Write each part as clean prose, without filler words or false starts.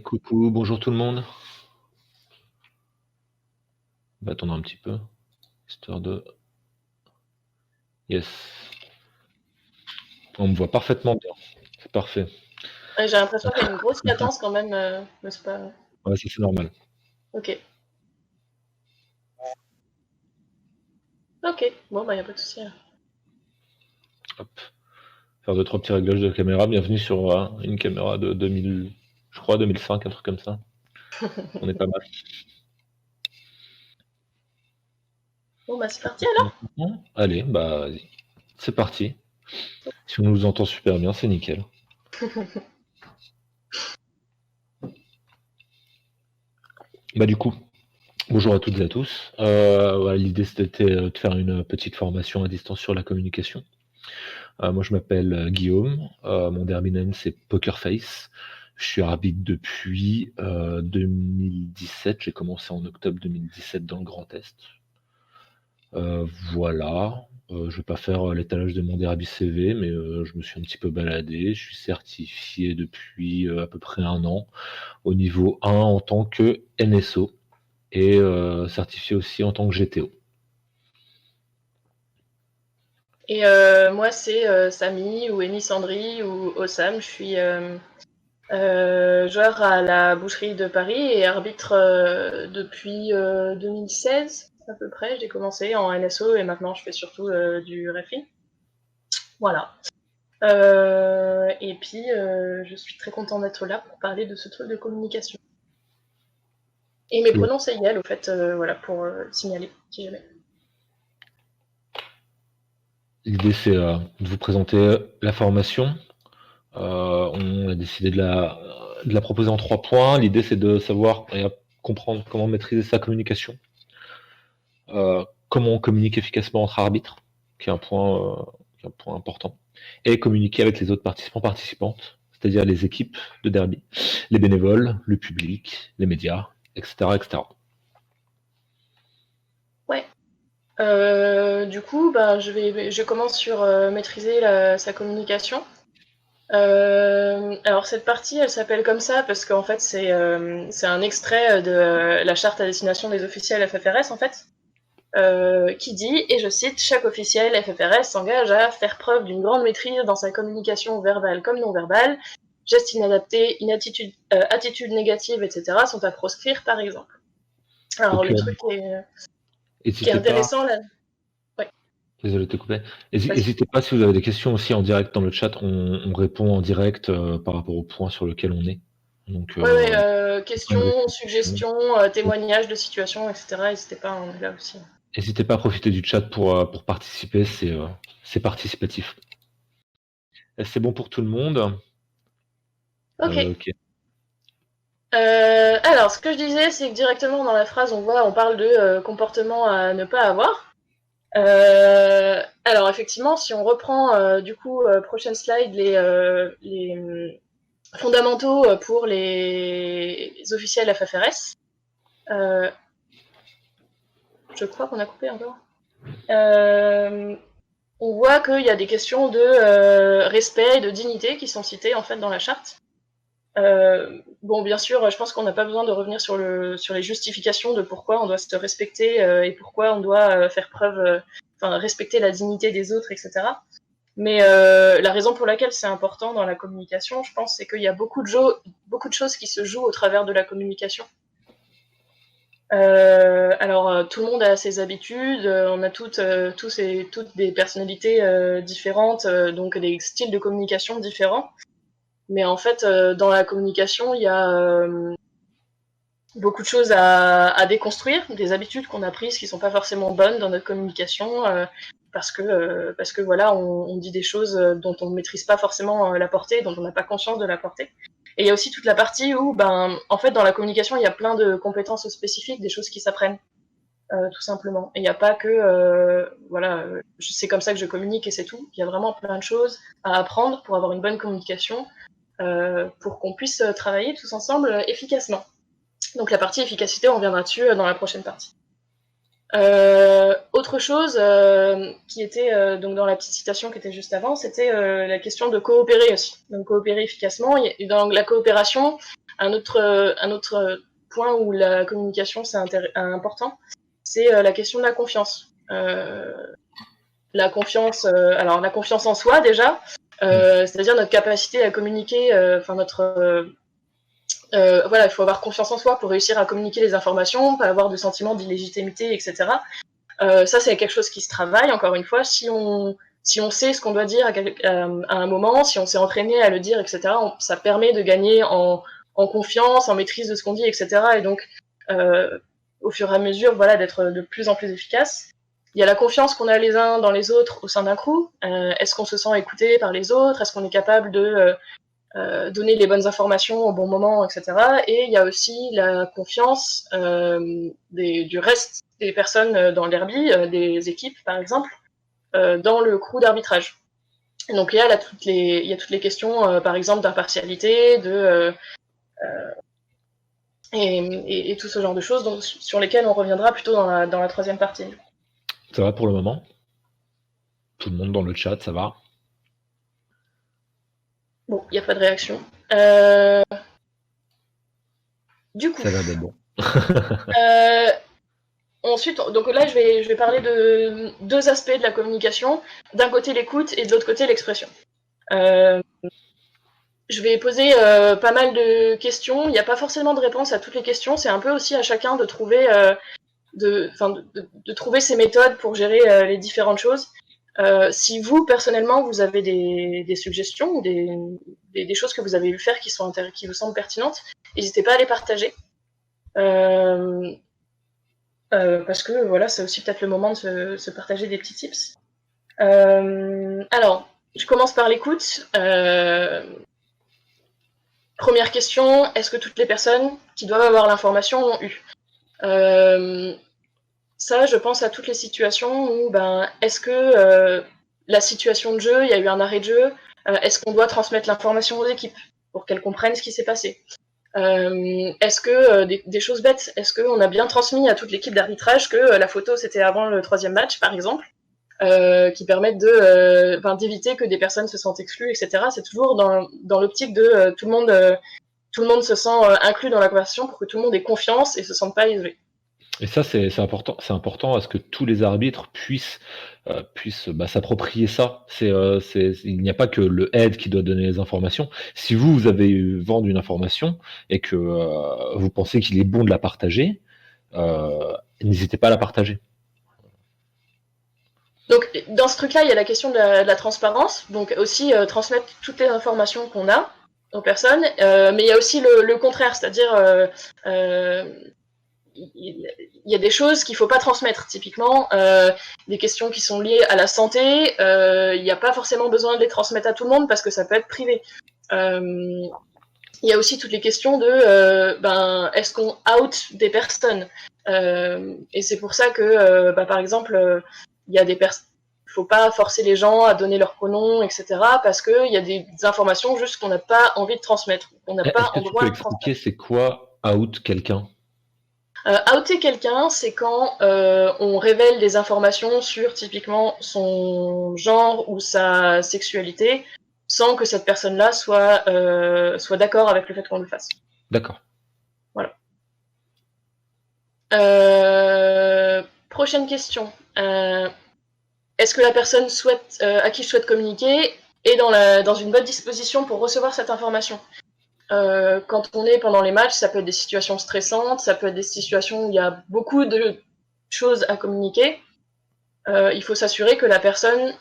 Coucou, bonjour tout le monde. On va attendre un petit peu, histoire de... Yes, on me voit parfaitement bien, c'est parfait. Ouais, j'ai l'impression qu'il y a une grosse latence quand même, mais c'est pas... Ouais, ça c'est normal. Ok. Ok, bon bah y a pas de souci. Hop. Faire deux, trois petits réglages de caméra. Bienvenue sur une caméra de 2000, je crois 2005, un truc comme ça. On est pas mal. Bon bah c'est parti alors. Allez, bah vas-y. C'est parti. Si on nous entend super bien, c'est nickel. Bah du coup, bonjour à toutes et à tous. Voilà, l'idée c'était de faire une petite formation à distance sur la communication. Moi, je m'appelle Guillaume. Mon derby name, c'est Pokerface. Je suis arbitre depuis 2017. J'ai commencé en octobre 2017 dans le Grand Est. Voilà. Je vais pas faire l'étalage de mon derby CV, mais je me suis un petit peu baladé. Je suis certifié depuis à peu près un an au niveau 1 en tant que NSO et certifié aussi en tant que GTO. Et moi c'est Samy ou Amy Sandry ou Osam, je suis joueur à la boucherie de Paris et arbitre depuis 2016 à peu près. J'ai commencé en NSO et maintenant je fais surtout du referee. Voilà. Et puis je suis très content d'être là pour parler de ce truc de communication. Et mes Cool. prénoms c'est Yael au fait, voilà pour signaler si jamais. L'idée, c'est de vous présenter la formation. On a décidé de la proposer en 3 points. L'idée, c'est de savoir et comprendre comment maîtriser sa communication, comment on communique efficacement entre arbitres, qui est un point important, et communiquer avec les autres participants, participantes, c'est-à-dire les équipes de derby, les bénévoles, le public, les médias, etc., etc. Ouais. Du coup, ben, je commence sur maîtriser sa communication. Alors cette partie, elle s'appelle comme ça parce qu'en fait c'est un extrait de la charte à destination des officiels FFRS en fait, qui dit, et je cite, chaque officiel FFRS s'engage à faire preuve d'une grande maîtrise dans sa communication verbale comme non verbale, gestes inadaptés, attitudes négatives, etc. sont à proscrire par exemple. Alors Donc, le truc qui est n'hésitez pas. intéressant là, ouais, Désolé de te couper. vas-y. N'hésitez pas si vous avez des questions aussi en direct dans le chat. On répond en direct par rapport au point sur lequel on est. Donc, Ouais, ouais, plein de questions, questions. suggestions, témoignages de situation, etc. N'hésitez pas, on est là aussi. N'hésitez pas à profiter du chat pour participer. C'est participatif. C'est bon pour tout le monde. Ok. Ok. Alors, ce que je disais, c'est que directement dans la phrase, on parle de comportement à ne pas avoir. Alors, effectivement, si on reprend, du coup, prochaine slide, les fondamentaux pour les officiels FFRS. Je crois qu'on a coupé encore. On voit qu'il y a des questions de respect et de dignité qui sont citées en fait dans la charte. Bon, bien sûr, je pense qu'on n'a pas besoin de revenir sur les justifications de pourquoi on doit se respecter et pourquoi on doit faire preuve, enfin respecter la dignité des autres, etc. Mais la raison pour laquelle c'est important dans la communication, je pense, c'est qu'il y a beaucoup de choses qui se jouent au travers de la communication. Alors, tout le monde a ses habitudes, on a toutes des personnalités différentes, donc des styles de communication différents. Mais en fait, dans la communication, il y a beaucoup de choses à déconstruire, des habitudes qu'on a prises qui sont pas forcément bonnes dans notre communication, parce que voilà, on dit des choses dont on ne maîtrise pas forcément la portée, dont on n'a pas conscience de la portée. Et il y a aussi toute la partie où, ben, en fait, dans la communication, il y a plein de compétences spécifiques, des choses qui s'apprennent, tout simplement. Et il n'y a pas que, voilà, c'est comme ça que je communique et c'est tout. Il y a vraiment plein de choses à apprendre pour avoir une bonne communication, pour qu'on puisse travailler tous ensemble efficacement. Donc la partie efficacité, on reviendra dessus dans la prochaine partie. Autre chose qui était donc dans la petite citation qui était juste avant, c'était la question de coopérer aussi. Donc coopérer efficacement. Dans la coopération, Un autre point où la communication c'est important, c'est la question de la confiance. La confiance en soi déjà, c'est-à-dire notre capacité à communiquer, voilà, il faut avoir confiance en soi pour réussir à communiquer les informations, pas avoir de sentiment d'illégitimité, etc. Ça, c'est quelque chose qui se travaille, encore une fois. Si on sait ce qu'on doit dire à un moment, si on s'est entraîné à le dire, etc., ça permet de gagner en confiance, en maîtrise de ce qu'on dit, etc. Et donc, au fur et à mesure, voilà, d'être de plus en plus efficace. Il y a la confiance qu'on a les uns dans les autres au sein d'un crew. Est-ce qu'on se sent écouté par les autres? Est-ce qu'on est capable de donner les bonnes informations au bon moment, etc. Et il y a aussi la confiance du reste des personnes dans l'herby, des équipes par exemple, dans le crew d'arbitrage. Donc il y a toutes les questions, par exemple, d'impartialité, et tout ce genre de choses, donc, sur lesquelles on reviendra plutôt dans la troisième partie. Ça va pour le moment? Tout le monde dans le chat, ça va? Bon, il n'y a pas de réaction. Du coup. Ça va d'être bon. Ensuite, donc là, je vais parler de deux aspects de la communication. D'un côté, l'écoute et de l'autre côté, l'expression. Je vais poser pas mal de questions. Il n'y a pas forcément de réponse à toutes les questions. C'est un peu aussi à chacun de trouver, de trouver ses méthodes pour gérer les différentes choses. Si vous, personnellement, vous avez des suggestions ou des choses que vous avez vu faire qui vous semblent pertinentes, n'hésitez pas à les partager. Parce que voilà, c'est aussi peut-être le moment de se partager des petits tips. Alors, je commence par l'écoute. Première question, est-ce que toutes les personnes qui doivent avoir l'information l'ont eu? Ça, je pense à toutes les situations où, est-ce que la situation de jeu, il y a eu un arrêt de jeu, est-ce qu'on doit transmettre l'information aux équipes pour qu'elles comprennent ce qui s'est passé? Est-ce que des choses bêtes, est-ce qu'on a bien transmis à toute l'équipe d'arbitrage que la photo c'était avant le 3e match, par exemple, qui permettent d'éviter que des personnes se sentent exclues, etc. C'est toujours dans l'optique de tout le monde se sent inclus dans la conversation pour que tout le monde ait confiance et se sente pas isolé. Et ça, c'est important à ce que tous les arbitres puissent s'approprier ça. Il n'y a pas que le head qui doit donner les informations. Si vous avez vendu une information et que vous pensez qu'il est bon de la partager, n'hésitez pas à la partager. Donc, dans ce truc-là, il y a la question de la transparence, donc aussi transmettre toutes les informations qu'on a aux personnes, mais il y a aussi le contraire, c'est-à-dire il y a des choses qu'il ne faut pas transmettre, typiquement des questions qui sont liées à la santé, il n'y a pas forcément besoin de les transmettre à tout le monde parce que ça peut être privé. Il y a aussi toutes les questions de est-ce qu'on out des personnes, et c'est pour ça que par exemple il y a des personnes, il faut pas forcer les gens à donner leur pronom, etc. parce qu'il y a des informations juste qu'on n'a pas envie de transmettre, qu'on n'a pas Est-ce que tu endroit peux de transmettre. expliquer c'est quoi out quelqu'un? Outer quelqu'un, c'est quand on révèle des informations sur typiquement son genre ou sa sexualité sans que cette personne-là soit d'accord avec le fait qu'on le fasse. D'accord. Voilà. Prochaine question. Est-ce que la personne à qui je souhaite communiquer est dans une bonne disposition pour recevoir cette information? Quand on est pendant les matchs, ça peut être des situations stressantes, ça peut être des situations où il y a beaucoup de choses à communiquer. Il faut s'assurer que la personne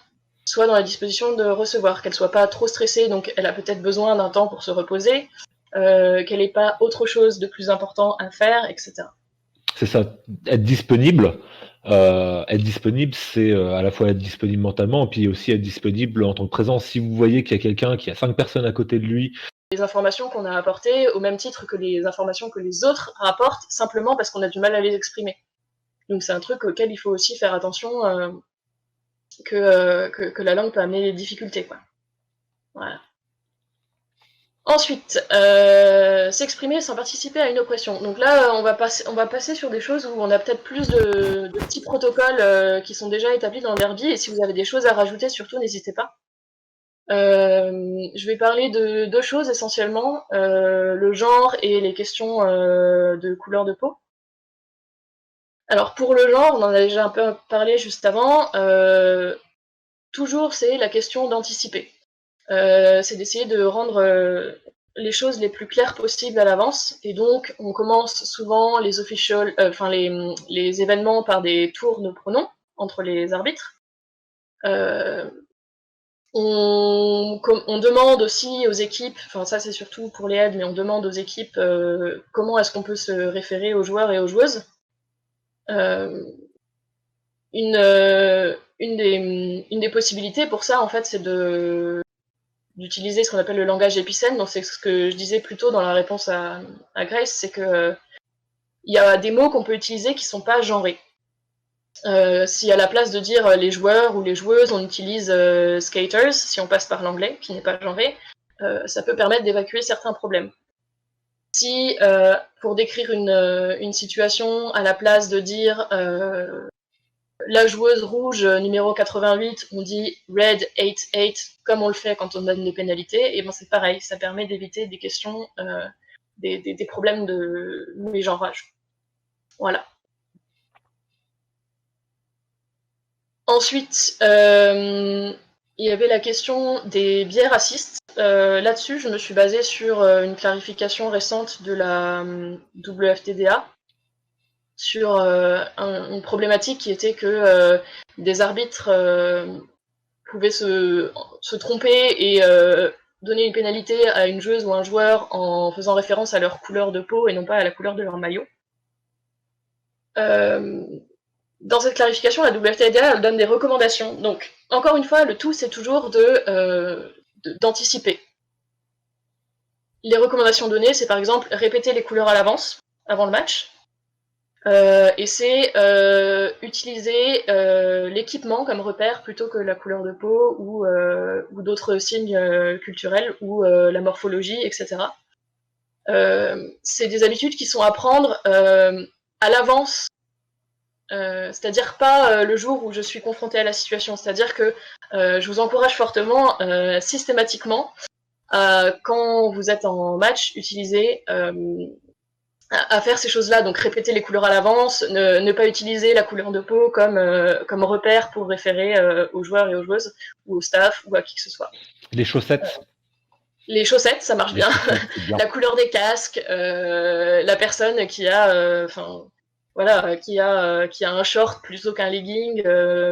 soit dans la disposition de recevoir, qu'elle soit pas trop stressée, donc elle a peut-être besoin d'un temps pour se reposer, qu'elle n'ait pas autre chose de plus important à faire, etc. C'est ça, être disponible. Être disponible, c'est à la fois être disponible mentalement et puis aussi être disponible en tant que présence. Si vous voyez qu'il y a quelqu'un qui a 5 personnes à côté de lui, les informations qu'on a apportées au même titre que les informations que les autres rapportent, simplement parce qu'on a du mal à les exprimer. Donc c'est un truc auquel il faut aussi faire attention, que la langue peut amener des difficultés, quoi. Voilà. Ensuite, s'exprimer sans participer à une oppression. Donc là, on va passer sur des choses où on a peut-être plus de petits protocoles qui sont déjà établis dans l'herbier, et si vous avez des choses à rajouter, surtout, n'hésitez pas. Je vais parler de 2 choses essentiellement, le genre et les questions, de couleur de peau. Alors pour le genre, on en a déjà un peu parlé juste avant, toujours c'est la question d'anticiper. C'est d'essayer de rendre, les choses les plus claires possibles à l'avance et donc on commence souvent les official enfin les événements par des tours de pronoms entre les arbitres. Heu on demande aussi aux équipes, enfin ça c'est surtout pour les aides, mais on demande aux équipes comment est-ce qu'on peut se référer aux joueurs et aux joueuses. Euh, une des possibilités pour ça, en fait, c'est d'utiliser ce qu'on appelle le langage épicène. Donc c'est ce que je disais plus tôt dans la réponse à Grace, c'est que il y a des mots qu'on peut utiliser qui sont pas genrés. Si à la place de dire les joueurs ou les joueuses, on utilise skaters, si on passe par l'anglais, qui n'est pas genré, ça peut permettre d'évacuer certains problèmes. Si, pour décrire une situation, à la place de dire la joueuse rouge numéro 88, on dit red 88, comme on le fait quand on donne des pénalités, et ben c'est pareil, ça permet d'éviter des questions, des problèmes de mégenrage. Voilà. Ensuite, il y avait la question des biais racistes. Là-dessus, je me suis basée sur une clarification récente de la WFTDA sur une problématique qui était que des arbitres pouvaient se tromper et donner une pénalité à une joueuse ou un joueur en faisant référence à leur couleur de peau et non pas à la couleur de leur maillot. Dans cette clarification, la WFTDA elle donne des recommandations. Donc, encore une fois, le tout, c'est toujours d'anticiper. Les recommandations données, c'est par exemple répéter les couleurs à l'avance, avant le match. Et c'est utiliser l'équipement comme repère plutôt que la couleur de peau ou d'autres signes culturels ou la morphologie, etc. C'est des habitudes qui sont à prendre à l'avance, c'est-à-dire pas le jour où je suis confrontée à la situation. C'est-à-dire que je vous encourage fortement, systématiquement, quand vous êtes en match, utiliser à faire ces choses-là, donc répéter les couleurs à l'avance, ne pas utiliser la couleur de peau comme repère pour référer aux joueurs et aux joueuses, ou au staff, ou à qui que ce soit. Les chaussettes. Les chaussettes, ça marche bien. bien. La couleur des casques, la personne qui a, voilà, qui a un short plutôt qu'un legging,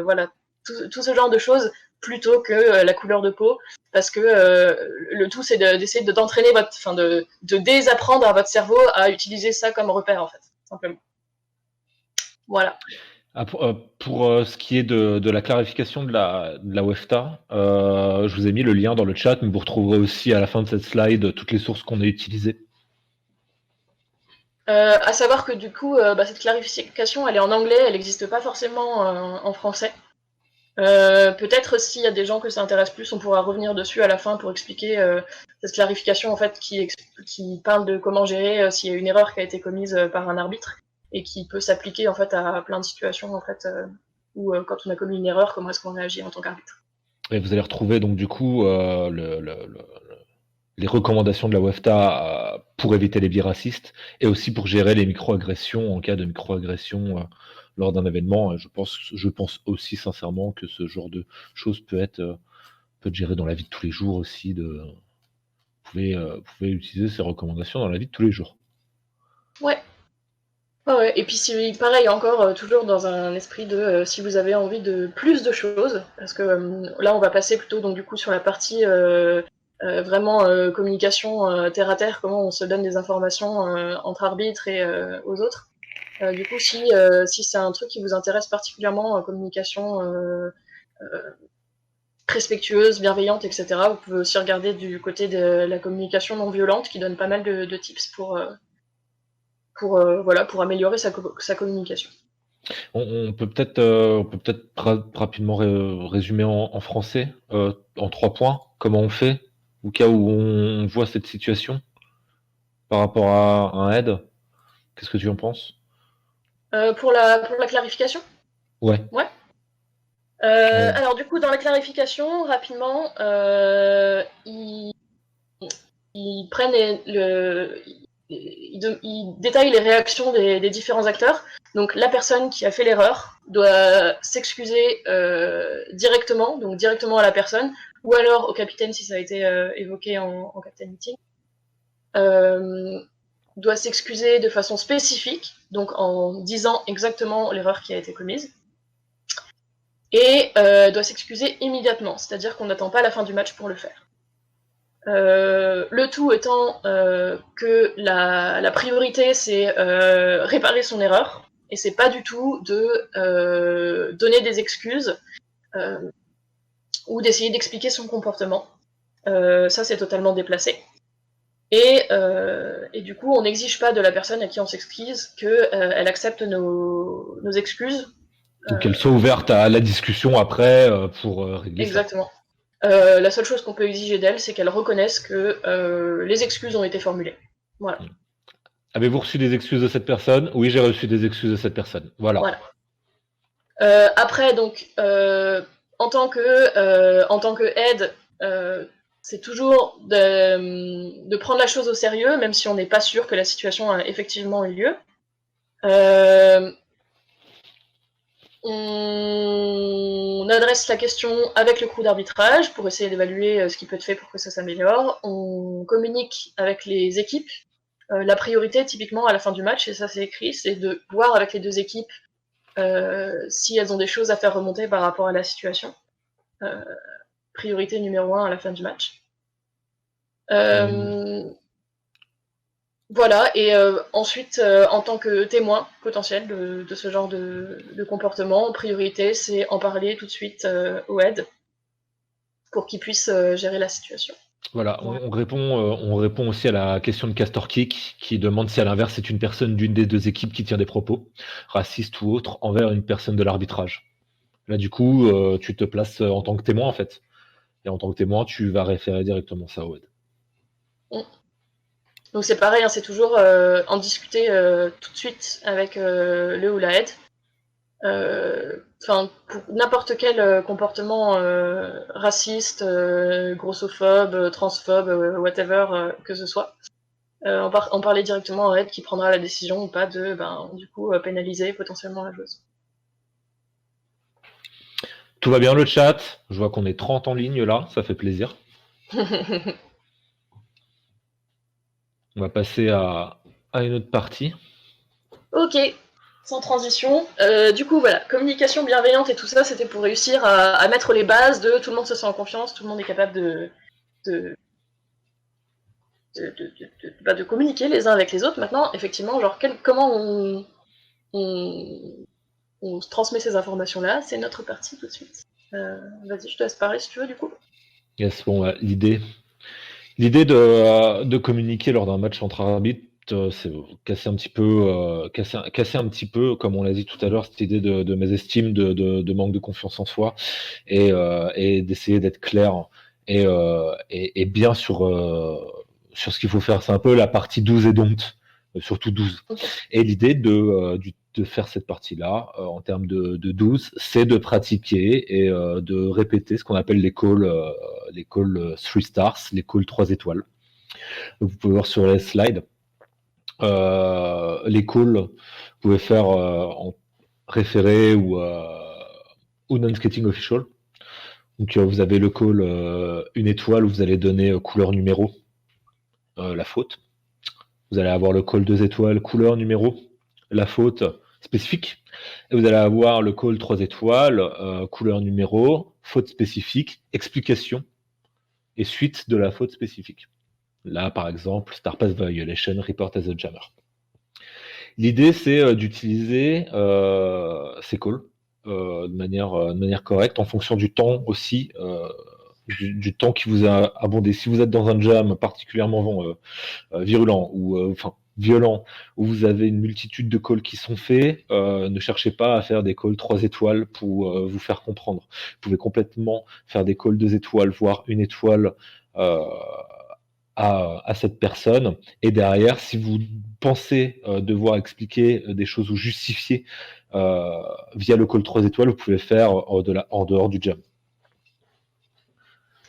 voilà, tout ce genre de choses plutôt que la couleur de peau, parce que le tout c'est d'essayer d'entraîner de désapprendre à votre cerveau à utiliser ça comme repère en fait, simplement. Voilà. Ah, pour ce qui est de la clarification de la WEFTA, je vous ai mis le lien dans le chat, mais vous retrouverez aussi à la fin de cette slide toutes les sources qu'on a utilisées. À savoir que du coup, cette clarification, elle est en anglais, elle n'existe pas forcément en français. Peut-être s'il y a des gens que ça intéresse plus, on pourra revenir dessus à la fin pour expliquer cette clarification en fait qui parle de comment gérer s'il y a une erreur qui a été commise par un arbitre et qui peut s'appliquer en fait à plein de situations en fait où quand on a commis une erreur, comment est-ce qu'on réagit en tant qu'arbitre. Et vous allez retrouver donc du coup les recommandations de la WEFTA pour éviter les biais racistes et aussi pour gérer les microagressions en cas de microagression lors d'un événement. Je pense aussi sincèrement que ce genre de choses peut être géré dans la vie de tous les jours aussi. Vous pouvez utiliser ces recommandations dans la vie de tous les jours. Ouais. Ouais. Et puis pareil encore, toujours dans un esprit de si vous avez envie de plus de choses, parce que là on va passer plutôt donc du coup sur la partie vraiment communication terre à terre, comment on se donne des informations entre arbitres et aux autres. Du coup, si c'est un truc qui vous intéresse particulièrement, communication respectueuse, bienveillante, etc., vous pouvez aussi regarder du côté de la communication non violente qui donne pas mal de tips pour améliorer sa communication. On peut peut-être rapidement résumer en français, en 3 points, comment on fait au cas où on voit cette situation par rapport à un aide. Qu'est-ce que tu en penses? Pour la clarification? Ouais. Ouais. Alors du coup, dans la clarification, rapidement, ils prennent ils détaillent les réactions des différents acteurs. Donc la personne qui a fait l'erreur doit s'excuser directement, donc directement à la personne, ou alors au capitaine si ça a été évoqué en captain meeting. Doit s'excuser de façon spécifique, donc en disant exactement l'erreur qui a été commise. Et doit s'excuser immédiatement, c'est-à-dire qu'on n'attend pas la fin du match pour le faire. Le tout étant que la priorité c'est réparer son erreur, et c'est pas du tout de donner des excuses ou d'essayer d'expliquer son comportement. Ça c'est totalement déplacé. Et du coup, on n'exige pas de la personne à qui on s'excuse qu'elle accepte nos excuses. Donc qu'elle soit ouverte à la discussion après pour régler Exactement. La seule chose qu'on peut exiger d'elle, c'est qu'elle reconnaisse que les excuses ont été formulées. Voilà. ça. Avez-vous reçu des excuses de cette personne? Oui, j'ai reçu des excuses de cette personne. Voilà. Après, donc, en tant que aide, c'est toujours de prendre la chose au sérieux, même si on n'est pas sûr que la situation a effectivement eu lieu. On adresse la question avec le crew d'arbitrage pour essayer d'évaluer ce qui peut être fait pour que ça s'améliore. On communique avec les équipes. La priorité, typiquement, à la fin du match, et ça c'est écrit, c'est de voir avec les deux équipes si elles ont des choses à faire remonter par rapport à la situation. Priorité numéro 1 à la fin du match. Voilà, et ensuite, en tant que témoin potentiel de ce genre de comportement, priorité, c'est en parler tout de suite au aide pour qu'ils puissent gérer la situation. Voilà, on répond aussi à la question de Castor Kick qui demande si à l'inverse c'est une personne d'une des deux équipes qui tient des propos racistes ou autres envers une personne de l'arbitrage. Là du coup, tu te places en tant que témoin en fait. Et en tant que témoin, tu vas référer directement ça au aide. Donc c'est pareil, hein, c'est toujours en discuter tout de suite avec le ou la aide. Pour n'importe quel comportement raciste, grossophobe, transphobe, whatever que ce soit, en parler directement à aide qui prendra la décision ou pas de du coup pénaliser potentiellement la joueuse. Tout va bien le chat? Je vois qu'on est 30 en ligne là, ça fait plaisir. On va passer à une autre partie. Ok, sans transition. Du coup, voilà, communication bienveillante et tout ça, c'était pour réussir à mettre les bases de tout le monde se sent en confiance, tout le monde est capable de communiquer les uns avec les autres. Maintenant, effectivement, genre, comment on se transmet ces informations-là, c'est notre partie tout de suite. Vas-y, je te laisse parler si tu veux, du coup. Yes, bon, l'idée de communiquer lors d'un match entre arbitres, c'est casser un petit peu, comme on l'a dit tout à l'heure, cette idée de mésestime, de manque de confiance en soi, et d'essayer d'être clair et bien sur ce qu'il faut faire. C'est un peu la partie 12 et don't, surtout 12. Okay. Et l'idée de faire cette partie-là, en termes de 12, c'est de pratiquer et de répéter ce qu'on appelle les calls 3 stars, les calls 3 étoiles. Vous pouvez voir sur les slides. Les calls, vous pouvez faire en référé ou non-skating official. Donc vous avez le call 1 étoile où vous allez donner couleur numéro, la faute. Vous allez avoir le call 2 étoiles, couleur numéro, la faute spécifique. Et vous allez avoir le call 3 étoiles, couleur numéro, faute spécifique, explication et suite de la faute spécifique. Là, par exemple, Star Pass Violation, Report as a Jammer. L'idée, c'est d'utiliser ces calls de manière correcte, en fonction du temps aussi, du temps qui vous a abondé. Si vous êtes dans un jam particulièrement virulent ou violent, où vous avez une multitude de calls qui sont faits, ne cherchez pas à faire des calls 3 étoiles pour vous faire comprendre. Vous pouvez complètement faire des calls 2 étoiles, voire 1 étoile à cette personne. Et derrière, si vous pensez devoir expliquer des choses ou justifier via le call 3 étoiles, vous pouvez le faire en dehors du jam.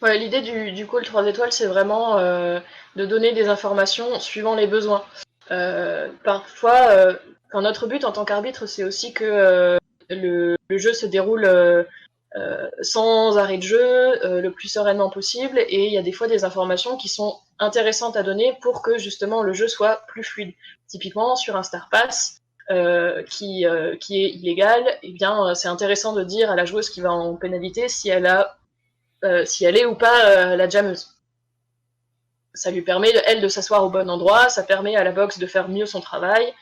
Ouais, l'idée du call 3 étoiles, c'est vraiment de donner des informations suivant les besoins. Parfois, notre but en tant qu'arbitre, c'est aussi que le jeu se déroule sans arrêt de jeu, le plus sereinement possible, et il y a des fois des informations qui sont intéressantes à donner pour que justement le jeu soit plus fluide. Typiquement, sur un Star Pass qui est illégal, eh bien, c'est intéressant de dire à la joueuse qui va en pénalité si elle est ou pas la jammeuse. Ça lui permet, elle, de s'asseoir au bon endroit, ça permet à la boxe de faire mieux son travail,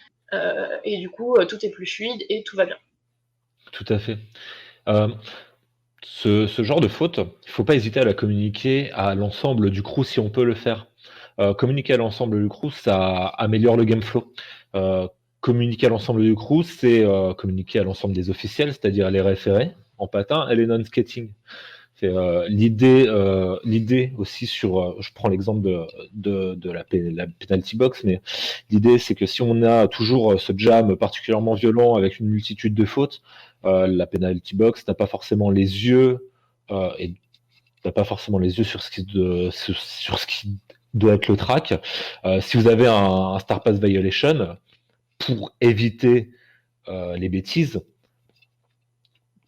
et du coup, tout est plus fluide et tout va bien. Tout à fait. Ce genre de faute, il ne faut pas hésiter à la communiquer à l'ensemble du crew si on peut le faire. Communiquer à l'ensemble du crew, ça améliore le game flow. Communiquer à l'ensemble du crew, c'est communiquer à l'ensemble des officiels, c'est-à-dire les référés en patin et les non-skating. C'est l'idée aussi sur, je prends l'exemple de la penalty box, mais l'idée c'est que si on a toujours ce jam particulièrement violent avec une multitude de fautes, la penalty box n'a pas forcément les yeux et n'a pas forcément les yeux sur ce qui doit être le track. Si vous avez un Star Pass Violation, pour éviter les bêtises,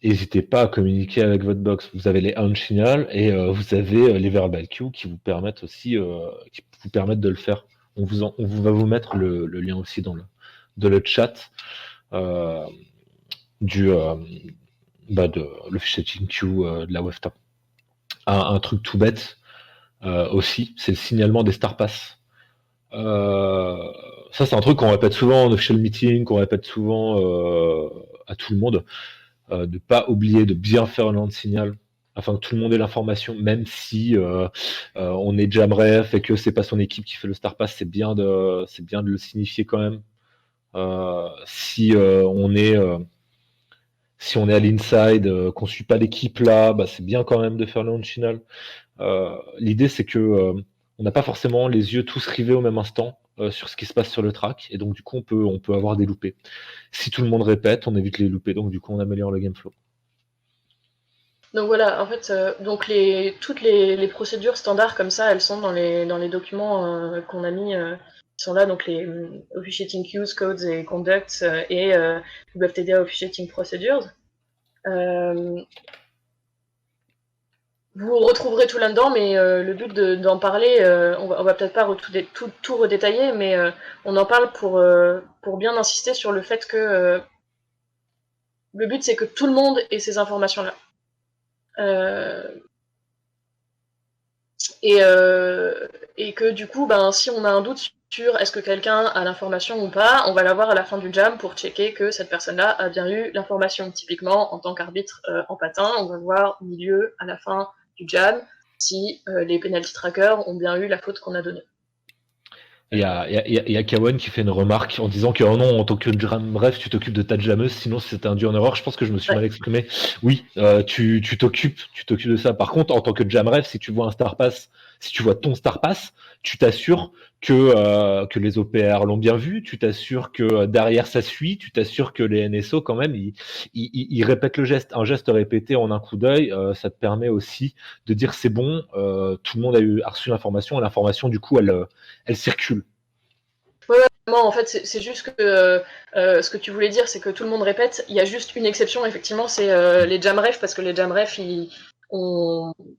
n'hésitez pas à communiquer avec votre box. Vous avez les hunch signal et vous avez les verbal cues qui vous permettent aussi de le faire. On va vous mettre le lien aussi dans le chat de l'officiating queue de la WEFTA. Un truc tout bête aussi, c'est le signalement des Star Pass. Ça, c'est un truc qu'on répète souvent en official meeting, qu'on répète souvent à tout le monde. De ne pas oublier de bien faire un land signal afin que tout le monde ait l'information, même si on est jam ref et que c'est pas son équipe qui fait le star pass, c'est bien de le signifier quand même. Si on est à l'inside, qu'on suit pas l'équipe là, bah, c'est bien quand même de faire le land signal. L'idée c'est que on n'a pas forcément les yeux tous rivés au même instant sur ce qui se passe sur le track, et donc du coup on peut avoir des loupés. Si tout le monde répète, on évite les loupés, donc du coup on améliore le game flow. Donc voilà, en fait, donc toutes les procédures standards comme ça, elles sont dans les documents qu'on a mis, qui sont là, donc les officiating queues, codes et conducts et WFTDA officiating procedures. Vous retrouverez tout là-dedans, mais le but d'en parler, on va peut-être pas tout redétailler, mais on en parle pour bien insister sur le fait que le but c'est que tout le monde ait ces informations-là. Et que du coup, si on a un doute sur est-ce que quelqu'un a l'information ou pas, on va l'avoir à la fin du jam pour checker que cette personne-là a bien eu l'information. Typiquement, en tant qu'arbitre en patin, on va voir au milieu, à la fin du jam, si les penalty trackers ont bien eu la faute qu'on a donnée. Il y a Kawan qui fait une remarque en disant que oh non, en tant que jam ref, tu t'occupes de ta jammeuse, sinon c'est induit en erreur. Je pense que je me suis mal exprimé. Oui, tu t'occupes de ça. Par contre, en tant que jam ref, si tu vois un star pass, si tu vois ton star pass, tu t'assures que les OPR l'ont bien vu, tu t'assures que derrière ça suit, tu t'assures que les NSO quand même ils répètent le geste. Un geste répété en un coup d'œil, ça te permet aussi de dire c'est bon, tout le monde a reçu l'information, et l'information du coup elle circule. Ouais, en fait, c'est juste que ce que tu voulais dire, c'est que tout le monde répète. Il y a juste une exception, effectivement, c'est les jam refs, parce que les jam refs, ils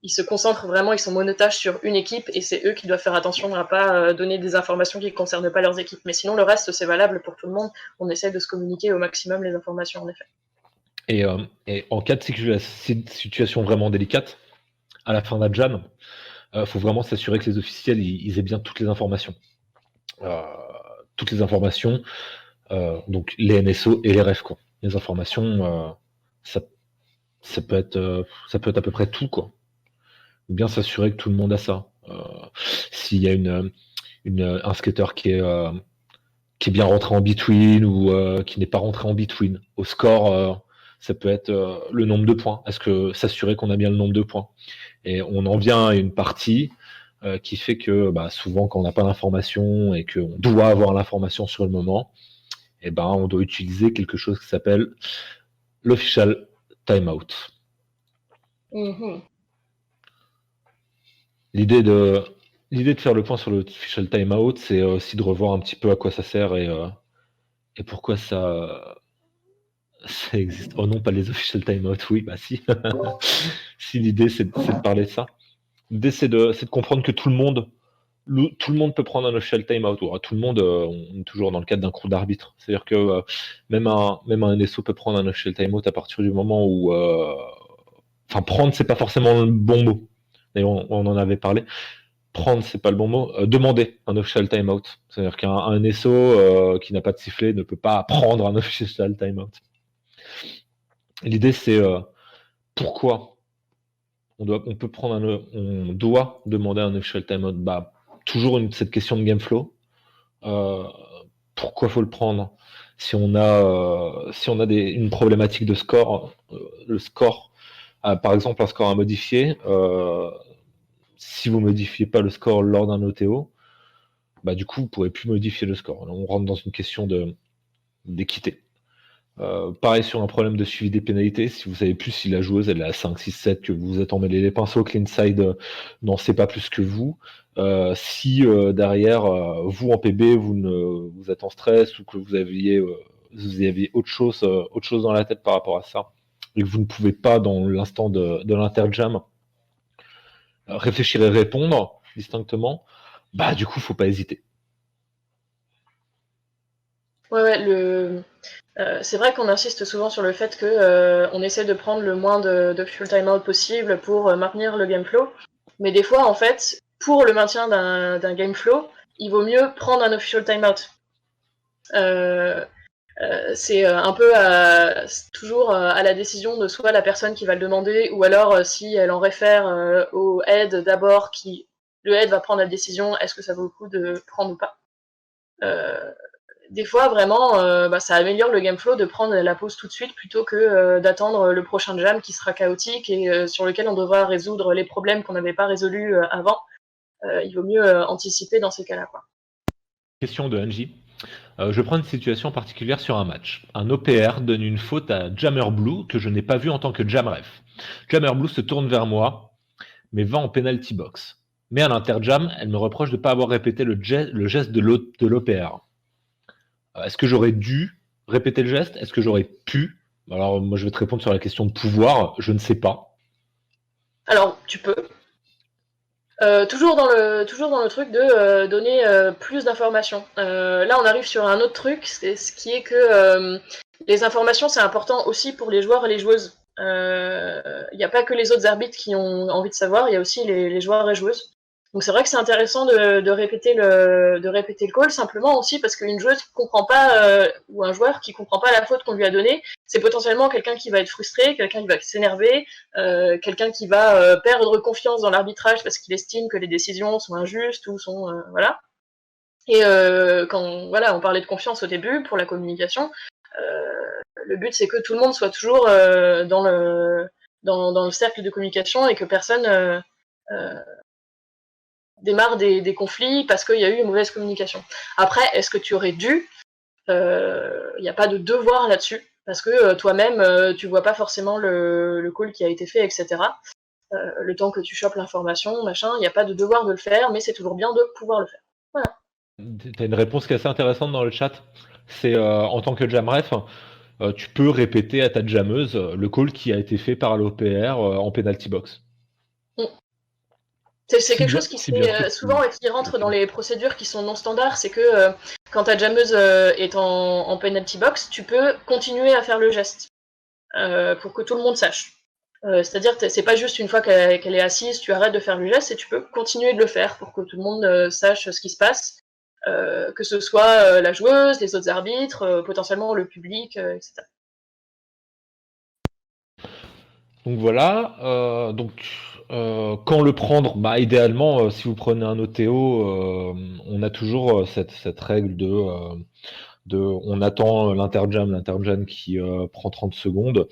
se concentrent vraiment, ils sont monotaches sur une équipe, et c'est eux qui doivent faire attention à pas donner des informations qui ne concernent pas leurs équipes. Mais sinon, le reste, c'est valable pour tout le monde. On essaie de se communiquer au maximum les informations, en effet. Et en cas de situation vraiment délicate, à la fin d'un jam, faut vraiment s'assurer que les officiels ils aient bien toutes les informations. Donc les NSO et les refs, quoi. Les informations, ça peut être à peu près tout, quoi. Bien s'assurer que tout le monde a ça. S'il y a un skater qui est bien rentré en between ou qui n'est pas rentré en between, au score, ça peut être le nombre de points. Est-ce que s'assurer qu'on a bien le nombre de points? Et on en vient à une partie qui fait que souvent quand on n'a pas l'information et qu'on doit avoir l'information sur le moment, on doit utiliser quelque chose qui s'appelle l'official timeout. Mhm. L'idée de faire le point sur l'official timeout, c'est aussi de revoir un petit peu à quoi ça sert et pourquoi ça existe. Oh non, pas les official timeout, oui, si. Si l'idée c'est de parler de ça. L'idée c'est de comprendre que tout le monde peut prendre un official timeout. Tout le monde, on est toujours dans le cadre d'un cours d'arbitre. C'est-à-dire que même un NSO peut prendre un official timeout à partir du moment où. Enfin, prendre, c'est pas forcément le bon mot. D'ailleurs, on en avait parlé. Prendre, c'est pas le bon mot. Demander un official timeout. C'est-à-dire qu'un NSO qui n'a pas de sifflet ne peut pas prendre un official timeout. L'idée, c'est pourquoi on doit demander un official timeout. Toujours cette question de game flow. Pourquoi faut le prendre si on a une problématique de score, le score, par exemple un score à modifier, si vous modifiez pas le score lors d'un OTO, du coup vous pourrez plus modifier le score. On rentre dans une question d'équité. Pareil sur un problème de suivi des pénalités, si vous savez plus si la joueuse elle est à 5, 6, 7, que vous êtes emmêlé les pinceaux, que l'inside n'en sait pas plus que vous, si derrière vous en PB vous êtes en stress ou que vous aviez autre chose dans la tête par rapport à ça et que vous ne pouvez pas dans l'instant de l'interjam réfléchir et répondre distinctement, du coup faut pas hésiter. Ouais, c'est vrai qu'on insiste souvent sur le fait que on essaie de prendre le moins de full timeout possible pour maintenir le game flow. Mais des fois, en fait, pour le maintien d'un game flow, il vaut mieux prendre un official timeout. C'est un peu toujours à la décision de soit la personne qui va le demander, ou alors si elle en réfère au head d'abord, le head va prendre la décision, est-ce que ça vaut le coup de prendre ou pas. Des fois, vraiment, ça améliore le game flow de prendre la pause tout de suite plutôt que d'attendre le prochain jam qui sera chaotique et sur lequel on devra résoudre les problèmes qu'on n'avait pas résolus avant. Il vaut mieux anticiper dans ces cas-là, quoi. Question de Angie. Je prends une situation particulière sur un match. Un OPR donne une faute à Jammer Blue que je n'ai pas vu en tant que jamref. Jammer Blue se tourne vers moi, mais va en penalty box. Mais à l'interjam, elle me reproche de ne pas avoir répété le geste de l'OPR. Est-ce que j'aurais dû répéter le geste? Est-ce que j'aurais pu? Alors, moi, je vais te répondre sur la question de pouvoir. Je ne sais pas. Alors, tu peux. Toujours dans le truc de donner plus d'informations. Là, on arrive sur un autre truc, c'est ce qui est que les informations, c'est important aussi pour les joueurs et les joueuses. Il n'y a pas que les autres arbitres qui ont envie de savoir, il y a aussi les joueurs et joueuses. Donc c'est vrai que c'est intéressant de répéter le call, simplement aussi parce qu'une joueuse qui comprend pas, ou un joueur qui comprend pas la faute qu'on lui a donnée, c'est potentiellement quelqu'un qui va être frustré, quelqu'un qui va s'énerver, quelqu'un qui va perdre confiance dans l'arbitrage parce qu'il estime que les décisions sont injustes ou sont voilà. Et quand on parlait de confiance au début pour la communication, le but c'est que tout le monde soit toujours dans le cercle de communication et que personne démarre des conflits parce qu'il y a eu une mauvaise communication. Après, est-ce que tu aurais dû? Il n'y a pas de devoir là-dessus parce que toi-même tu vois pas forcément le call qui a été fait, etc. Le temps que tu chopes l'information, machin, il n'y a pas de devoir de le faire, mais c'est toujours bien de pouvoir le faire. Voilà. Tu as une réponse qui est assez intéressante dans le chat. C'est en tant que jamref, tu peux répéter à ta jammeuse le call qui a été fait par l'OPR en penalty box. C'est quelque chose qui se fait souvent et qui rentre dans les procédures qui sont non standards, c'est que quand ta jammeuse est en penalty box, tu peux continuer à faire le geste pour que tout le monde sache. C'est-à-dire c'est pas juste une fois qu'elle est assise, tu arrêtes de faire le geste et tu peux continuer de le faire pour que tout le monde sache ce qui se passe, que ce soit la joueuse, les autres arbitres, potentiellement le public, etc. Donc voilà. Quand le prendre, idéalement, si vous prenez un OTO, on a toujours cette règle on attend l'interjam qui prend 30 secondes.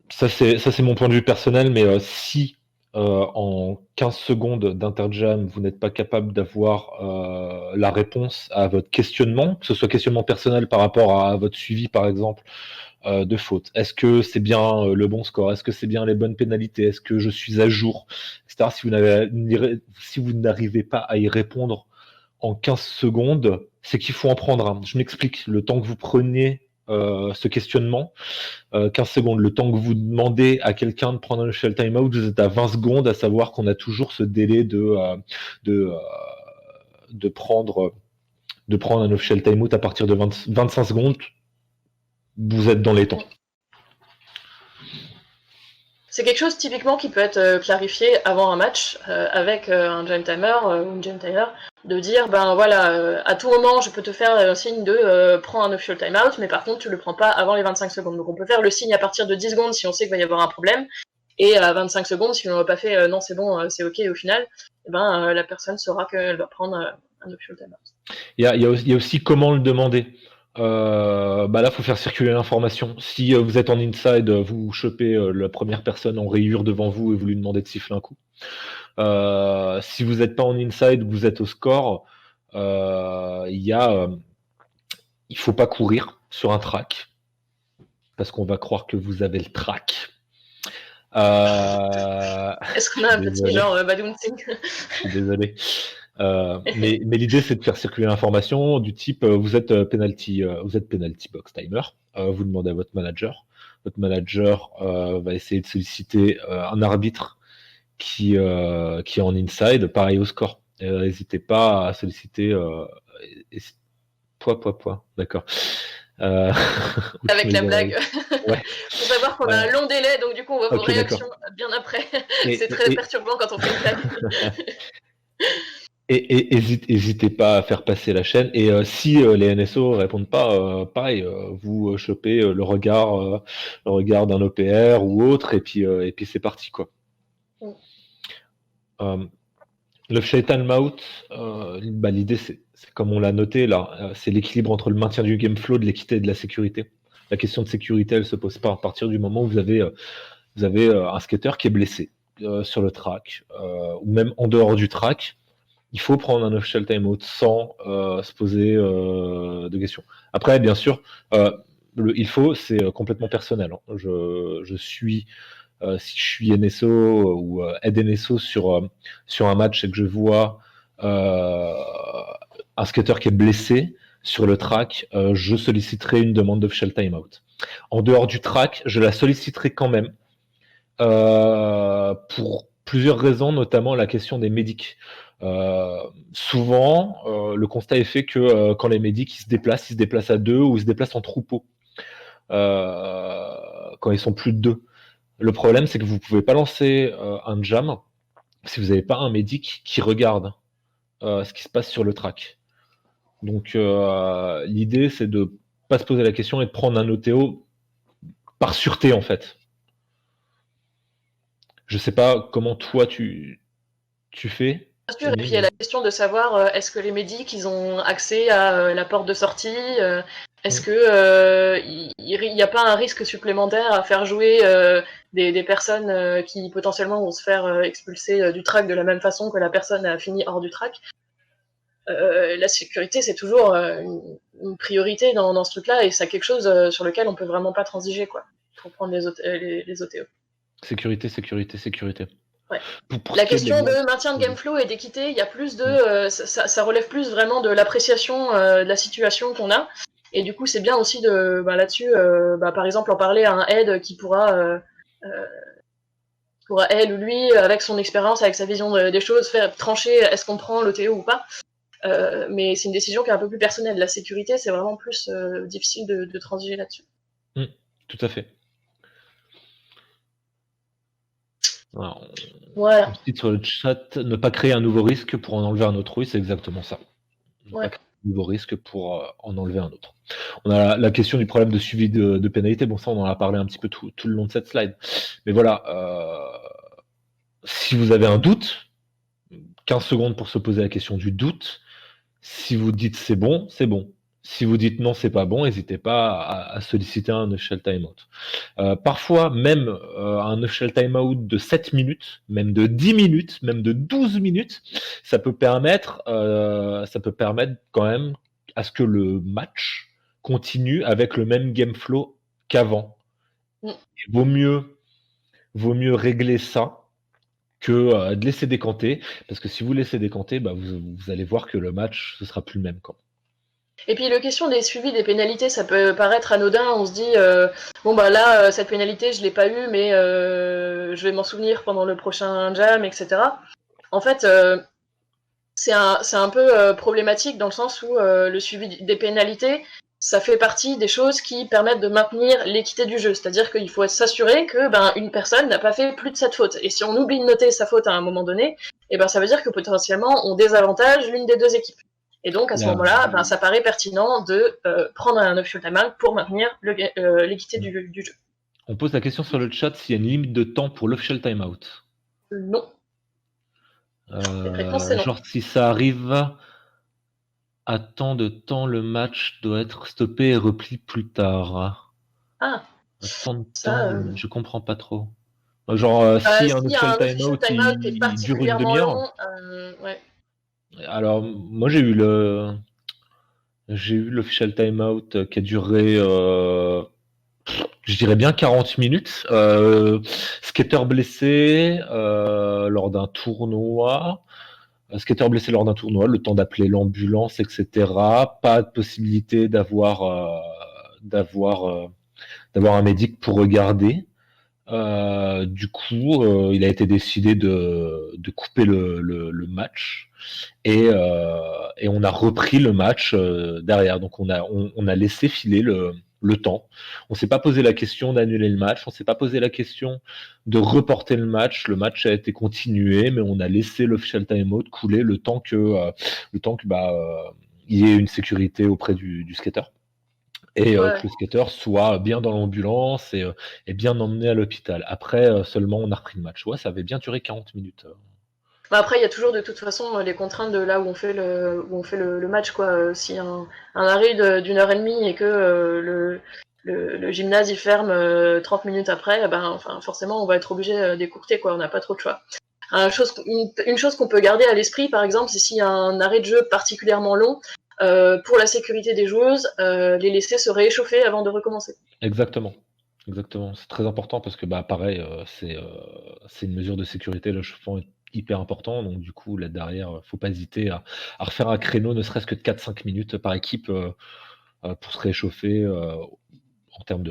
Ça c'est mon point de vue personnel, mais si en 15 secondes d'interjam, vous n'êtes pas capable d'avoir la réponse à votre questionnement, que ce soit questionnement personnel par rapport à votre suivi, par exemple, de faute. Est-ce que c'est bien le bon score? Est-ce que c'est bien les bonnes pénalités? Est-ce que je suis à jour? Etc. Si vous n'arrivez pas à y répondre en 15 secondes, c'est qu'il faut en prendre un. Je m'explique. Le temps que vous preniez ce questionnement, 15 secondes, le temps que vous demandez à quelqu'un de prendre un official timeout, vous êtes à 20 secondes, à savoir qu'on a toujours ce délai de prendre un official timeout à partir de 25 secondes. Vous êtes dans les temps. C'est quelque chose typiquement qui peut être clarifié avant un match avec un game timer ou une game timer, de dire ben voilà, à tout moment je peux te faire un signe de prends un official timeout, mais par contre tu le prends pas avant les 25 secondes. Donc on peut faire le signe à partir de 10 secondes si on sait qu'il va y avoir un problème, et à 25 secondes si on n'a pas fait non c'est bon, c'est ok au final, et ben la personne saura qu'elle va prendre un official timeout. Il y a aussi comment le demander. Là, il faut faire circuler l'information. Si vous êtes en inside, vous chopez la première personne en rayure devant vous et vous lui demandez de siffler un coup. Si vous n'êtes pas en inside, vous êtes au score, il faut pas courir sur un track parce qu'on va croire que vous avez le track. Est-ce qu'on a un petit genre Badoon Singh? Je suis désolé. Mais l'idée, c'est de faire circuler l'information du type vous êtes penalty box timer. Vous demandez à votre manager. Votre manager va essayer de solliciter un arbitre qui est en inside, pareil au score. N'hésitez pas à solliciter. D'accord. Avec la blague. Ouais. Faut savoir qu'on a un long délai, donc du coup on voit vos réactions bien après. C'est très perturbant quand on fait une blague. Et n'hésitez pas à faire passer la chaîne. Et si les NSO répondent pas, pareil, vous chopez le regard d'un OPR ou autre, et puis c'est parti, quoi. Le Shaitan Maut, l'idée, c'est comme on l'a noté là, c'est l'équilibre entre le maintien du game flow, de l'équité et de la sécurité. La question de sécurité, elle se pose pas à partir du moment où vous avez un skater qui est blessé sur le track, ou même en dehors du track. Il faut prendre un official timeout sans se poser de questions. Après, bien sûr, c'est complètement personnel. Hein. Je suis, si je suis NSO ou aide NSO sur un match et que je vois un skater qui est blessé sur le track, je solliciterai une demande d'official timeout. En dehors du track, je la solliciterai quand même pour plusieurs raisons, notamment la question des médics. Souvent, le constat est fait que quand les médics ils se déplacent à deux ou ils se déplacent en troupeau quand ils sont plus de deux. Le problème, c'est que vous ne pouvez pas lancer un jam si vous n'avez pas un médic qui regarde ce qui se passe sur le track. Donc, l'idée, c'est de ne pas se poser la question et de prendre un OTO par sûreté, en fait. Je sais pas comment toi tu fais. Bien sûr, et puis il y a la question de savoir est-ce que les médics ils ont accès à la porte de sortie, est-ce que il n'y a pas un risque supplémentaire à faire jouer des personnes qui potentiellement vont se faire expulser du track de la même façon que la personne a fini hors du track. La sécurité c'est toujours une priorité dans ce truc-là et c'est quelque chose sur lequel on peut vraiment pas transiger quoi. Pour prendre les OTO. Sécurité. Ouais. La question de maintien de game flow et d'équité, il y a plus de, ça relève plus vraiment de l'appréciation de la situation qu'on a. Et du coup, c'est bien aussi de, là-dessus, par exemple, en parler à un aide qui pourra elle ou lui, avec son expérience, avec sa vision des choses, faire trancher est-ce qu'on prend l'OTO ou pas. Mais c'est une décision qui est un peu plus personnelle. La sécurité, c'est vraiment plus difficile de transiger là-dessus. Tout à fait. Alors, voilà. On cite sur le chat, ne pas créer un nouveau risque pour en enlever un autre. Oui, c'est exactement ça. Ne pas créer un nouveau risque pour en enlever un autre. On a la question du problème de suivi de pénalité. Bon, ça, on en a parlé un petit peu tout le long de cette slide. Mais voilà, si vous avez un doute, 15 secondes pour se poser la question du doute. Si vous dites c'est bon, c'est bon. Si vous dites non, c'est pas bon, n'hésitez pas à solliciter un official timeout. Parfois, même un official timeout de 7 minutes, même de 10 minutes, même de 12 minutes, ça peut permettre quand même à ce que le match continue avec le même game flow qu'avant. Mm. Vaut mieux régler ça que de laisser décanter, parce que si vous laissez décanter, bah, vous allez voir que le match, ce sera plus le même. Quoi. Et puis, la question des suivis des pénalités, ça peut paraître anodin. On se dit, bon, bah là, cette pénalité, je l'ai pas eue, mais je vais m'en souvenir pendant le prochain jam, etc. En fait, c'est un peu problématique dans le sens où le suivi des pénalités, ça fait partie des choses qui permettent de maintenir l'équité du jeu. C'est-à-dire qu'il faut s'assurer que une personne n'a pas fait plus de cette faute. Et si on oublie de noter sa faute à un moment donné, ça veut dire que potentiellement on désavantage l'une des deux équipes. Et donc à ce Là, moment-là, ça paraît pertinent de prendre un option timeout pour maintenir l'équité du jeu. on pose la question sur le chat s'il y a une limite de temps pour l'official timeout. Non. La réponse c'est non. Genre, si ça arrive à tant de temps, le match doit être stoppé et repli plus tard. Ah, À tant de ça. temps, je comprends pas trop. Genre, si un S'il y a official un official timeout timeout qui est il dure une particulièrement demi-heure, long, ouais. alors moi j'ai eu l'official timeout qui a duré, je dirais bien 40 minutes. Skater blessé lors d'un tournoi. Skater blessé lors d'un tournoi, le temps d'appeler l'ambulance, etc. Pas de possibilité d'avoir un médic pour regarder. Du coup, il a été décidé de couper le match et on a repris le match derrière. Donc on a laissé filer le temps. On s'est pas posé la question d'annuler le match, on s'est pas posé la question de reporter le match. Le match a été continué, mais on a laissé l'official timeout couler le temps que il y ait une sécurité auprès du skater et Ouais. que le skater soit bien dans l'ambulance et bien emmené à l'hôpital. Après, seulement, on a repris le match. Ouais, ça avait bien duré 40 minutes. Après, il y a toujours de toute façon les contraintes de là où on fait le match, quoi. Si un arrêt d'une heure et demie et que le gymnase il ferme 30 minutes après, forcément on va être obligé d'écourter, quoi. On n'a pas trop de choix. Une chose qu'on peut garder à l'esprit, par exemple, c'est s'il y a un arrêt de jeu particulièrement long, pour la sécurité des joueuses, les laisser se rééchauffer avant de recommencer. Exactement. Exactement. C'est très important parce que, pareil, c'est une mesure de sécurité. Le chauffement est hyper important. Donc, du coup, là derrière, faut pas hésiter à refaire un créneau, ne serait-ce que de 4-5 minutes par équipe pour se réchauffer en termes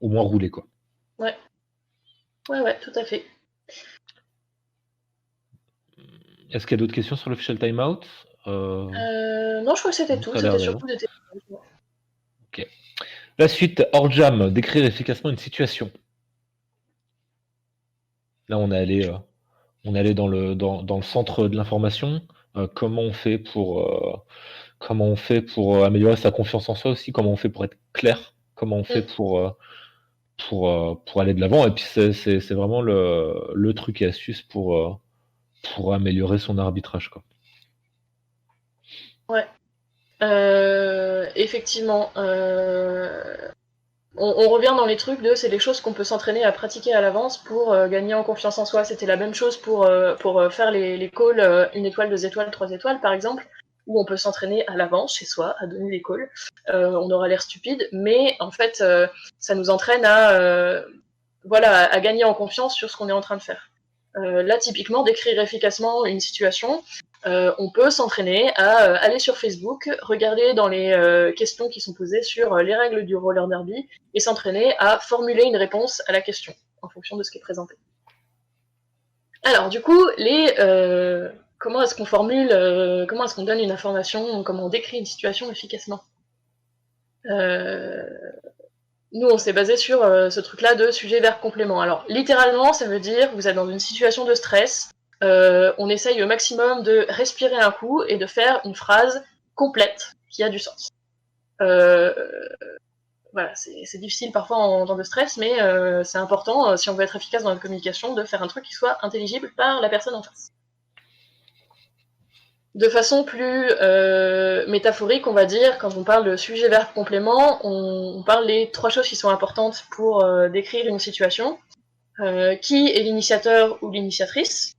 au moins rouler, quoi. Ouais. Ouais, tout à fait. Est-ce qu'il y a d'autres questions sur l'official timeout Non, je crois que c'était tout. Ça a l'air C'était d'aller. surtout des témoignages. Ok. La suite, hors jam, décrire efficacement une situation. Là, on est allé dans le centre de l'information. Comment on fait pour améliorer sa confiance en soi aussi, comment on fait pour être clair, comment on fait pour aller de l'avant. Et puis c'est vraiment le truc et astuce pour améliorer son arbitrage, quoi. Ouais. Effectivement. On revient dans les trucs c'est des choses qu'on peut s'entraîner à pratiquer à l'avance pour gagner en confiance en soi. C'était la même chose pour faire les calls 1 étoile, 2 étoiles, 3 étoiles par exemple, où on peut s'entraîner à l'avance chez soi à donner les calls. On aura l'air stupide, mais en fait ça nous entraîne à gagner en confiance sur ce qu'on est en train de faire. Là typiquement, décrire efficacement une situation, on peut s'entraîner à aller sur Facebook, regarder dans les questions qui sont posées sur les règles du roller derby et s'entraîner à formuler une réponse à la question en fonction de ce qui est présenté. Alors du coup, comment est-ce qu'on formule, comment est-ce qu'on donne une information, comment on décrit une situation efficacement Nous, on s'est basé sur ce truc-là de sujet, verbe, complément. Alors, littéralement, ça veut dire vous êtes dans une situation de stress, on essaye au maximum de respirer un coup et de faire une phrase complète qui a du sens. Voilà, c'est difficile parfois en temps de stress, mais c'est important, si on veut être efficace dans la communication, de faire un truc qui soit intelligible par la personne en face. De façon plus métaphorique, on va dire, quand on parle de sujet-verbe-complément, on parle des 3 choses qui sont importantes pour décrire une situation. Qui est l'initiateur ou l'initiatrice,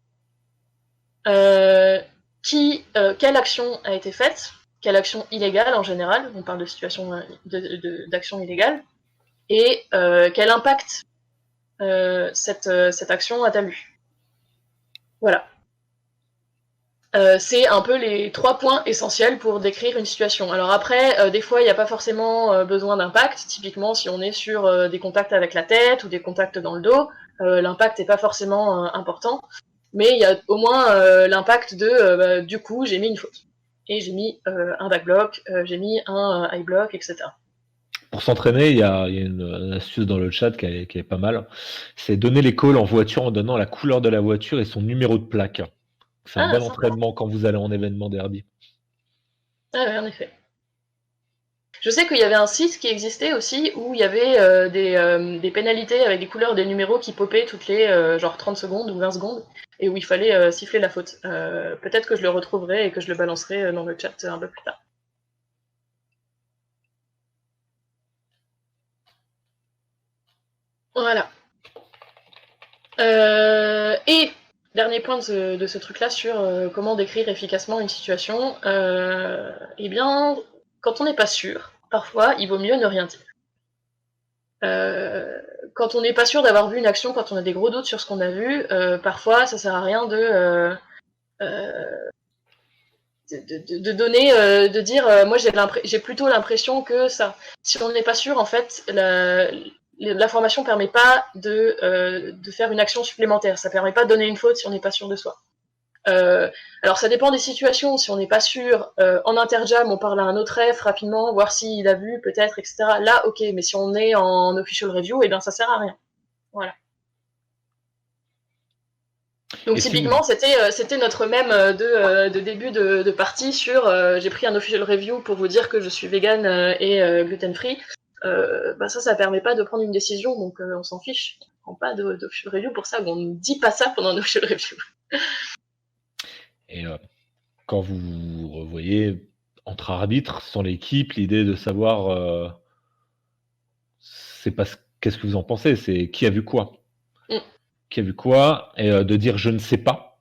quelle action a été faite, quelle action illégale en général, on parle de situation d'action illégale, et quel impact cette action a-t-elle eu. Voilà. C'est un peu les 3 points essentiels pour décrire une situation. Alors après, des fois, il n'y a pas forcément besoin d'impact. Typiquement, si on est sur des contacts avec la tête ou des contacts dans le dos, l'impact n'est pas forcément important. Mais il y a au moins l'impact de du coup, j'ai mis une faute. Et j'ai mis un backblock, j'ai mis un high block, etc. Pour s'entraîner, il y a une astuce dans le chat qui est pas mal. C'est donner les calls en voiture en donnant la couleur de la voiture et son numéro de plaque. C'est un bon Sympa. entraînement quand vous allez en événement derby. Ah ouais, en effet. Je sais qu'il y avait un site qui existait aussi où il y avait des pénalités avec des couleurs des numéros qui popaient toutes les genre 30 secondes ou 20 secondes et où il fallait siffler la faute. Peut-être que je le retrouverai et que je le balancerai dans le chat un peu plus tard. Voilà. Et dernier point de ce truc-là sur comment décrire efficacement une situation, eh bien, quand on n'est pas sûr, parfois, il vaut mieux ne rien dire. Quand on n'est pas sûr d'avoir vu une action, quand on a des gros doutes sur ce qu'on a vu, parfois, ça sert à rien de donner, de dire, moi j'ai plutôt l'impression que ça. Si on n'est pas sûr, en fait, l'information permet pas de faire une action supplémentaire. Ça permet pas de donner une faute si on n'est pas sûr de soi. Alors ça dépend des situations, si on n'est pas sûr, en interjam on parle à un autre ref rapidement, voir s'il a vu peut-être, etc. Là ok, mais si on est en official review, eh bien ça sert à rien. Voilà. Donc Et si vous... typiquement c'était notre même de début de partie sur j'ai pris un official review pour vous dire que je suis vegan et gluten free. Bah ça permet pas de prendre une décision, donc on s'en fiche. On prend pas d'official review pour ça, on ne dit pas ça pendant un official review. Et quand vous revoyez entre arbitres, sans l'équipe, l'idée de savoir, c'est pas qu'est-ce que vous en pensez, c'est qui a vu quoi. Qui a vu quoi, et de dire je ne sais pas,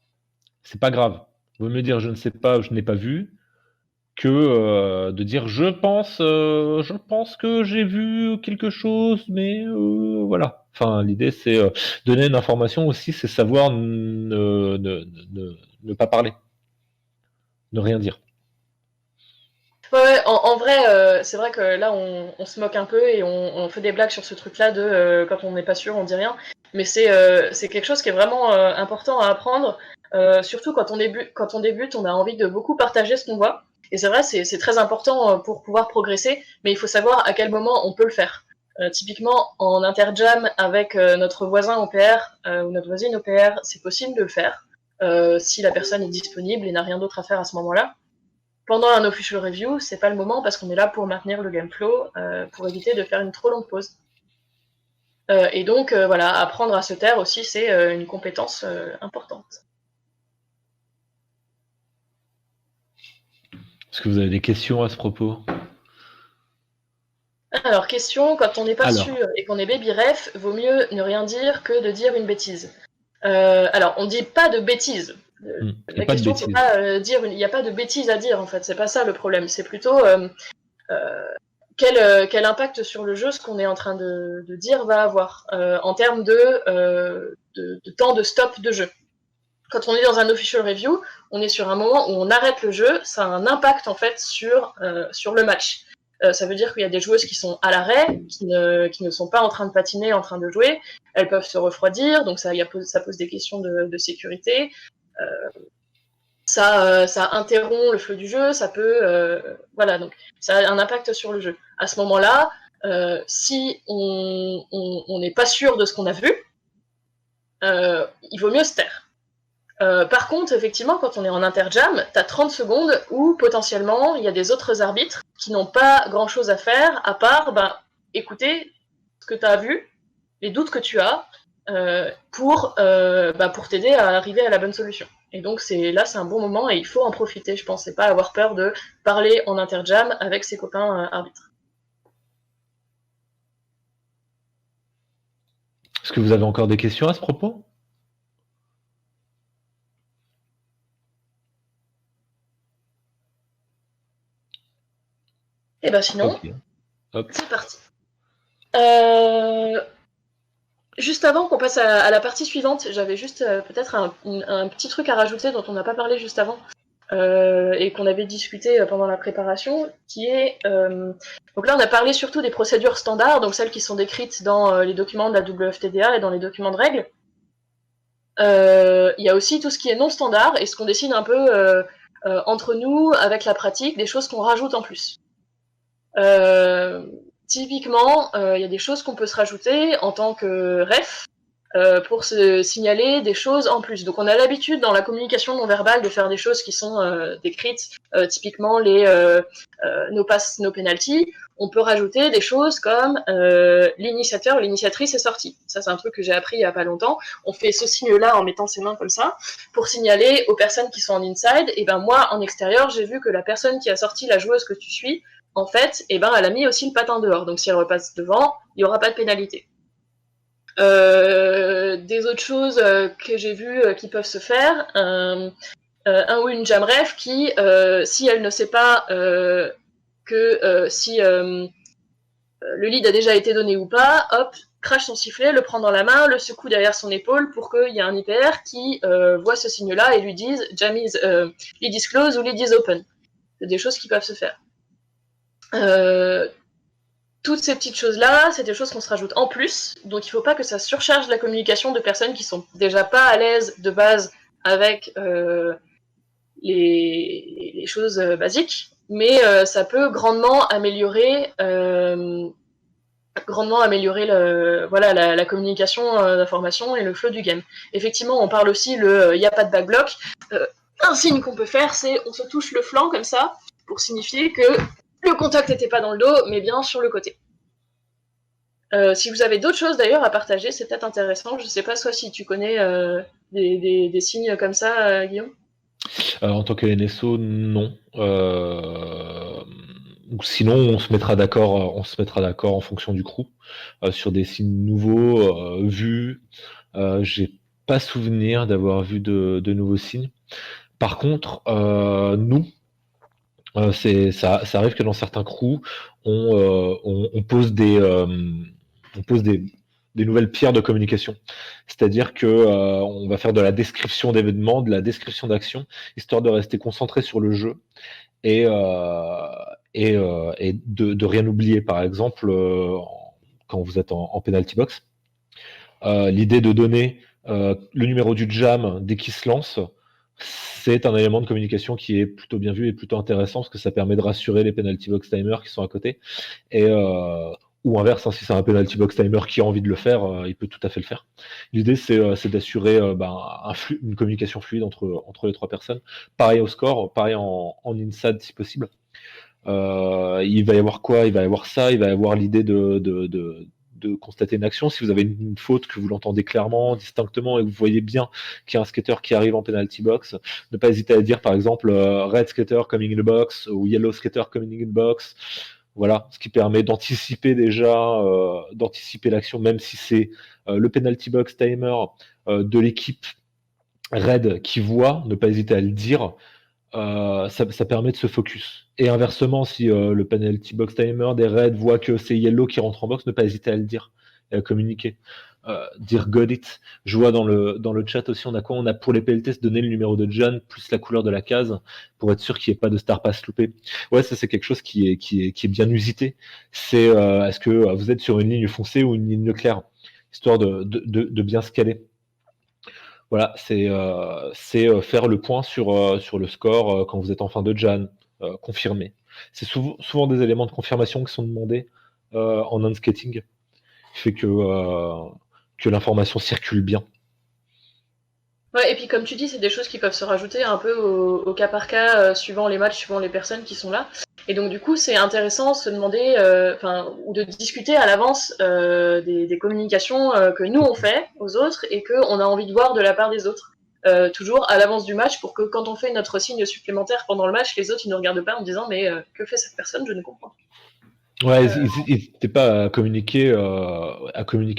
c'est pas grave. Vaut mieux dire je ne sais pas, je n'ai pas vu, que de dire je pense que j'ai vu quelque chose, mais voilà. Enfin, l'idée c'est donner une information aussi, c'est savoir ne pas parler, ne rien dire. Ouais, en vrai, c'est vrai que là, on se moque un peu et on fait des blagues sur ce truc-là de quand on n'est pas sûr, on dit rien. Mais c'est quelque chose qui est vraiment important à apprendre, surtout quand on débute, on a envie de beaucoup partager ce qu'on voit. Et c'est vrai, c'est très important pour pouvoir progresser, mais il faut savoir à quel moment on peut le faire. Typiquement, en interjam avec notre voisin OPR ou notre voisine OPR, c'est possible de le faire si la personne est disponible et n'a rien d'autre à faire à ce moment-là. Pendant un official review, c'est pas le moment parce qu'on est là pour maintenir le game flow, pour éviter de faire une trop longue pause. Et donc, voilà, apprendre à se taire aussi, c'est une compétence importante. Est-ce que vous avez des questions à ce propos? Alors, question, quand on n'est pas sûr et qu'on est baby ref, vaut mieux ne rien dire que de dire une bêtise. Alors, on dit pas de bêtises. La question, c'est pas dire, il n'y a pas de bêtises à dire en fait, c'est pas ça le problème, c'est plutôt quel impact sur le jeu ce qu'on est en train de dire va avoir en termes de temps de stop de jeu. Quand on est dans un official review, on est sur un moment où on arrête le jeu, ça a un impact en fait sur le match. Ça veut dire qu'il y a des joueuses qui sont à l'arrêt, qui ne sont pas en train de patiner, en train de jouer, elles peuvent se refroidir, donc ça pose des questions de sécurité. Ça interrompt le flot du jeu, ça peut... voilà, donc ça a un impact sur le jeu. À ce moment-là, si on n'est pas sûr de ce qu'on a vu, il vaut mieux se taire. Par contre, effectivement, quand on est en interjam, t'as 30 secondes où potentiellement il y a des autres arbitres qui n'ont pas grand-chose à faire à part écouter ce que tu as vu, les doutes que tu as, pour t'aider à arriver à la bonne solution. Et donc c'est un bon moment et il faut en profiter, je pense, et pas avoir peur de parler en interjam avec ses copains arbitres. Est-ce que vous avez encore des questions à ce propos? Et ben sinon, Ok. Hop. c'est parti. Juste avant qu'on passe à la partie suivante, j'avais juste peut-être un petit truc à rajouter dont on n'a pas parlé juste avant. Et qu'on avait discuté pendant la préparation, qui est... donc là, on a parlé surtout des procédures standards, donc celles qui sont décrites dans les documents de la WFTDA et dans les documents de règles. Il y a aussi tout ce qui est non standard, et ce qu'on décide un peu entre nous, avec la pratique, des choses qu'on rajoute en plus. Typiquement, il y a des choses qu'on peut se rajouter en tant que ref, pour se signaler des choses en plus. Donc on a l'habitude dans la communication non verbale de faire des choses qui sont décrites, typiquement nos passes, nos penalties. On peut rajouter des choses comme l'initiateur ou l'initiatrice est sorti. Ça c'est un truc que j'ai appris il y a pas longtemps. On fait ce signe-là en mettant ses mains comme ça pour signaler aux personnes qui sont en inside. Et ben moi en extérieur j'ai vu que la personne qui a sorti la joueuse que tu suis, en fait, et ben elle a mis aussi le patin dehors. Donc si elle repasse devant, il n'y aura pas de pénalité. Des autres choses que j'ai vues qui peuvent se faire, un ou une jamref qui, si elle ne sait pas que si le lead a déjà été donné ou pas, hop, crache son sifflet, le prend dans la main, le secoue derrière son épaule pour qu'il y ait un IPR qui voit ce signe-là et lui dise jam is, lead is close ou lead is open. C'est des choses qui peuvent se faire. Toutes ces petites choses-là, c'est des choses qu'on se rajoute en plus, donc il ne faut pas que ça surcharge la communication de personnes qui sont déjà pas à l'aise de base avec les choses basiques, mais ça peut grandement améliorer la communication d'information et le flow du game. Effectivement, on parle aussi il n'y a pas de backblock. Un signe qu'on peut faire, c'est on se touche le flanc comme ça, pour signifier que le contact n'était pas dans le dos, mais bien sur le côté. Si vous avez d'autres choses d'ailleurs à partager, c'est peut-être intéressant. Je ne sais pas, soit si tu connais des signes comme ça, Guillaume. En tant que NSO, non. Sinon, on se mettra d'accord. On se mettra d'accord en fonction du crew sur des signes nouveaux vus. J'ai pas souvenir d'avoir vu de nouveaux signes. Par contre, nous, ça arrive que dans certains crews, on pose des nouvelles pierres de communication. C'est-à-dire que on va faire de la description d'événements, de la description d'actions, histoire de rester concentré sur le jeu et, de rien oublier. Par exemple, quand vous êtes en penalty box, l'idée de donner le numéro du jam dès qu'il se lance, c'est un élément de communication qui est plutôt bien vu et plutôt intéressant parce que ça permet de rassurer les penalty box timers qui sont à côté. Et, ou inverse, hein, si c'est un penalty box timer qui a envie de le faire, il peut tout à fait le faire. L'idée, c'est d'assurer une communication fluide entre les trois personnes. Pareil au score, pareil en inside si possible. Il va y avoir quoi? Il va y avoir ça, il va y avoir l'idée de constater une action. Si vous avez une faute, que vous l'entendez clairement, distinctement, et que vous voyez bien qu'il y a un skater qui arrive en penalty box, ne pas hésiter à dire par exemple red skater coming in the box ou yellow skater coming in the box. Voilà, ce qui permet d'anticiper déjà, d'anticiper l'action, même si c'est le penalty box timer de l'équipe red qui voit, ne pas hésiter à le dire. Ça permet de se focus. Et inversement, si le penalty box timer des Reds voit que c'est Yellow qui rentre en box, ne pas hésiter à le dire et à communiquer. Dire got it. Je vois dans le chat aussi, on a quoi? On a pour les PLT donné le numéro de John plus la couleur de la case pour être sûr qu'il n'y ait pas de star pass loupé. Ouais, ça c'est quelque chose qui est bien usité. C'est est-ce que vous êtes sur une ligne foncée ou une ligne claire, histoire de bien se caler. Voilà, c'est faire le point sur le score quand vous êtes en fin de Jan, confirmé. C'est souvent des éléments de confirmation qui sont demandés en unskating, qui fait que l'information circule bien. Ouais, et puis comme tu dis, c'est des choses qui peuvent se rajouter un peu au cas par cas, suivant les matchs, suivant les personnes qui sont là. Et donc du coup, c'est intéressant de se demander, ou de discuter à l'avance des communications que nous on fait aux autres et qu'on a envie de voir de la part des autres. toujours à l'avance du match pour que quand on fait notre signe supplémentaire pendant le match, les autres ils ne regardent pas en disant mais que fait cette personne, je ne comprends pas. Ouais, ils n'hésitez pas à communiquer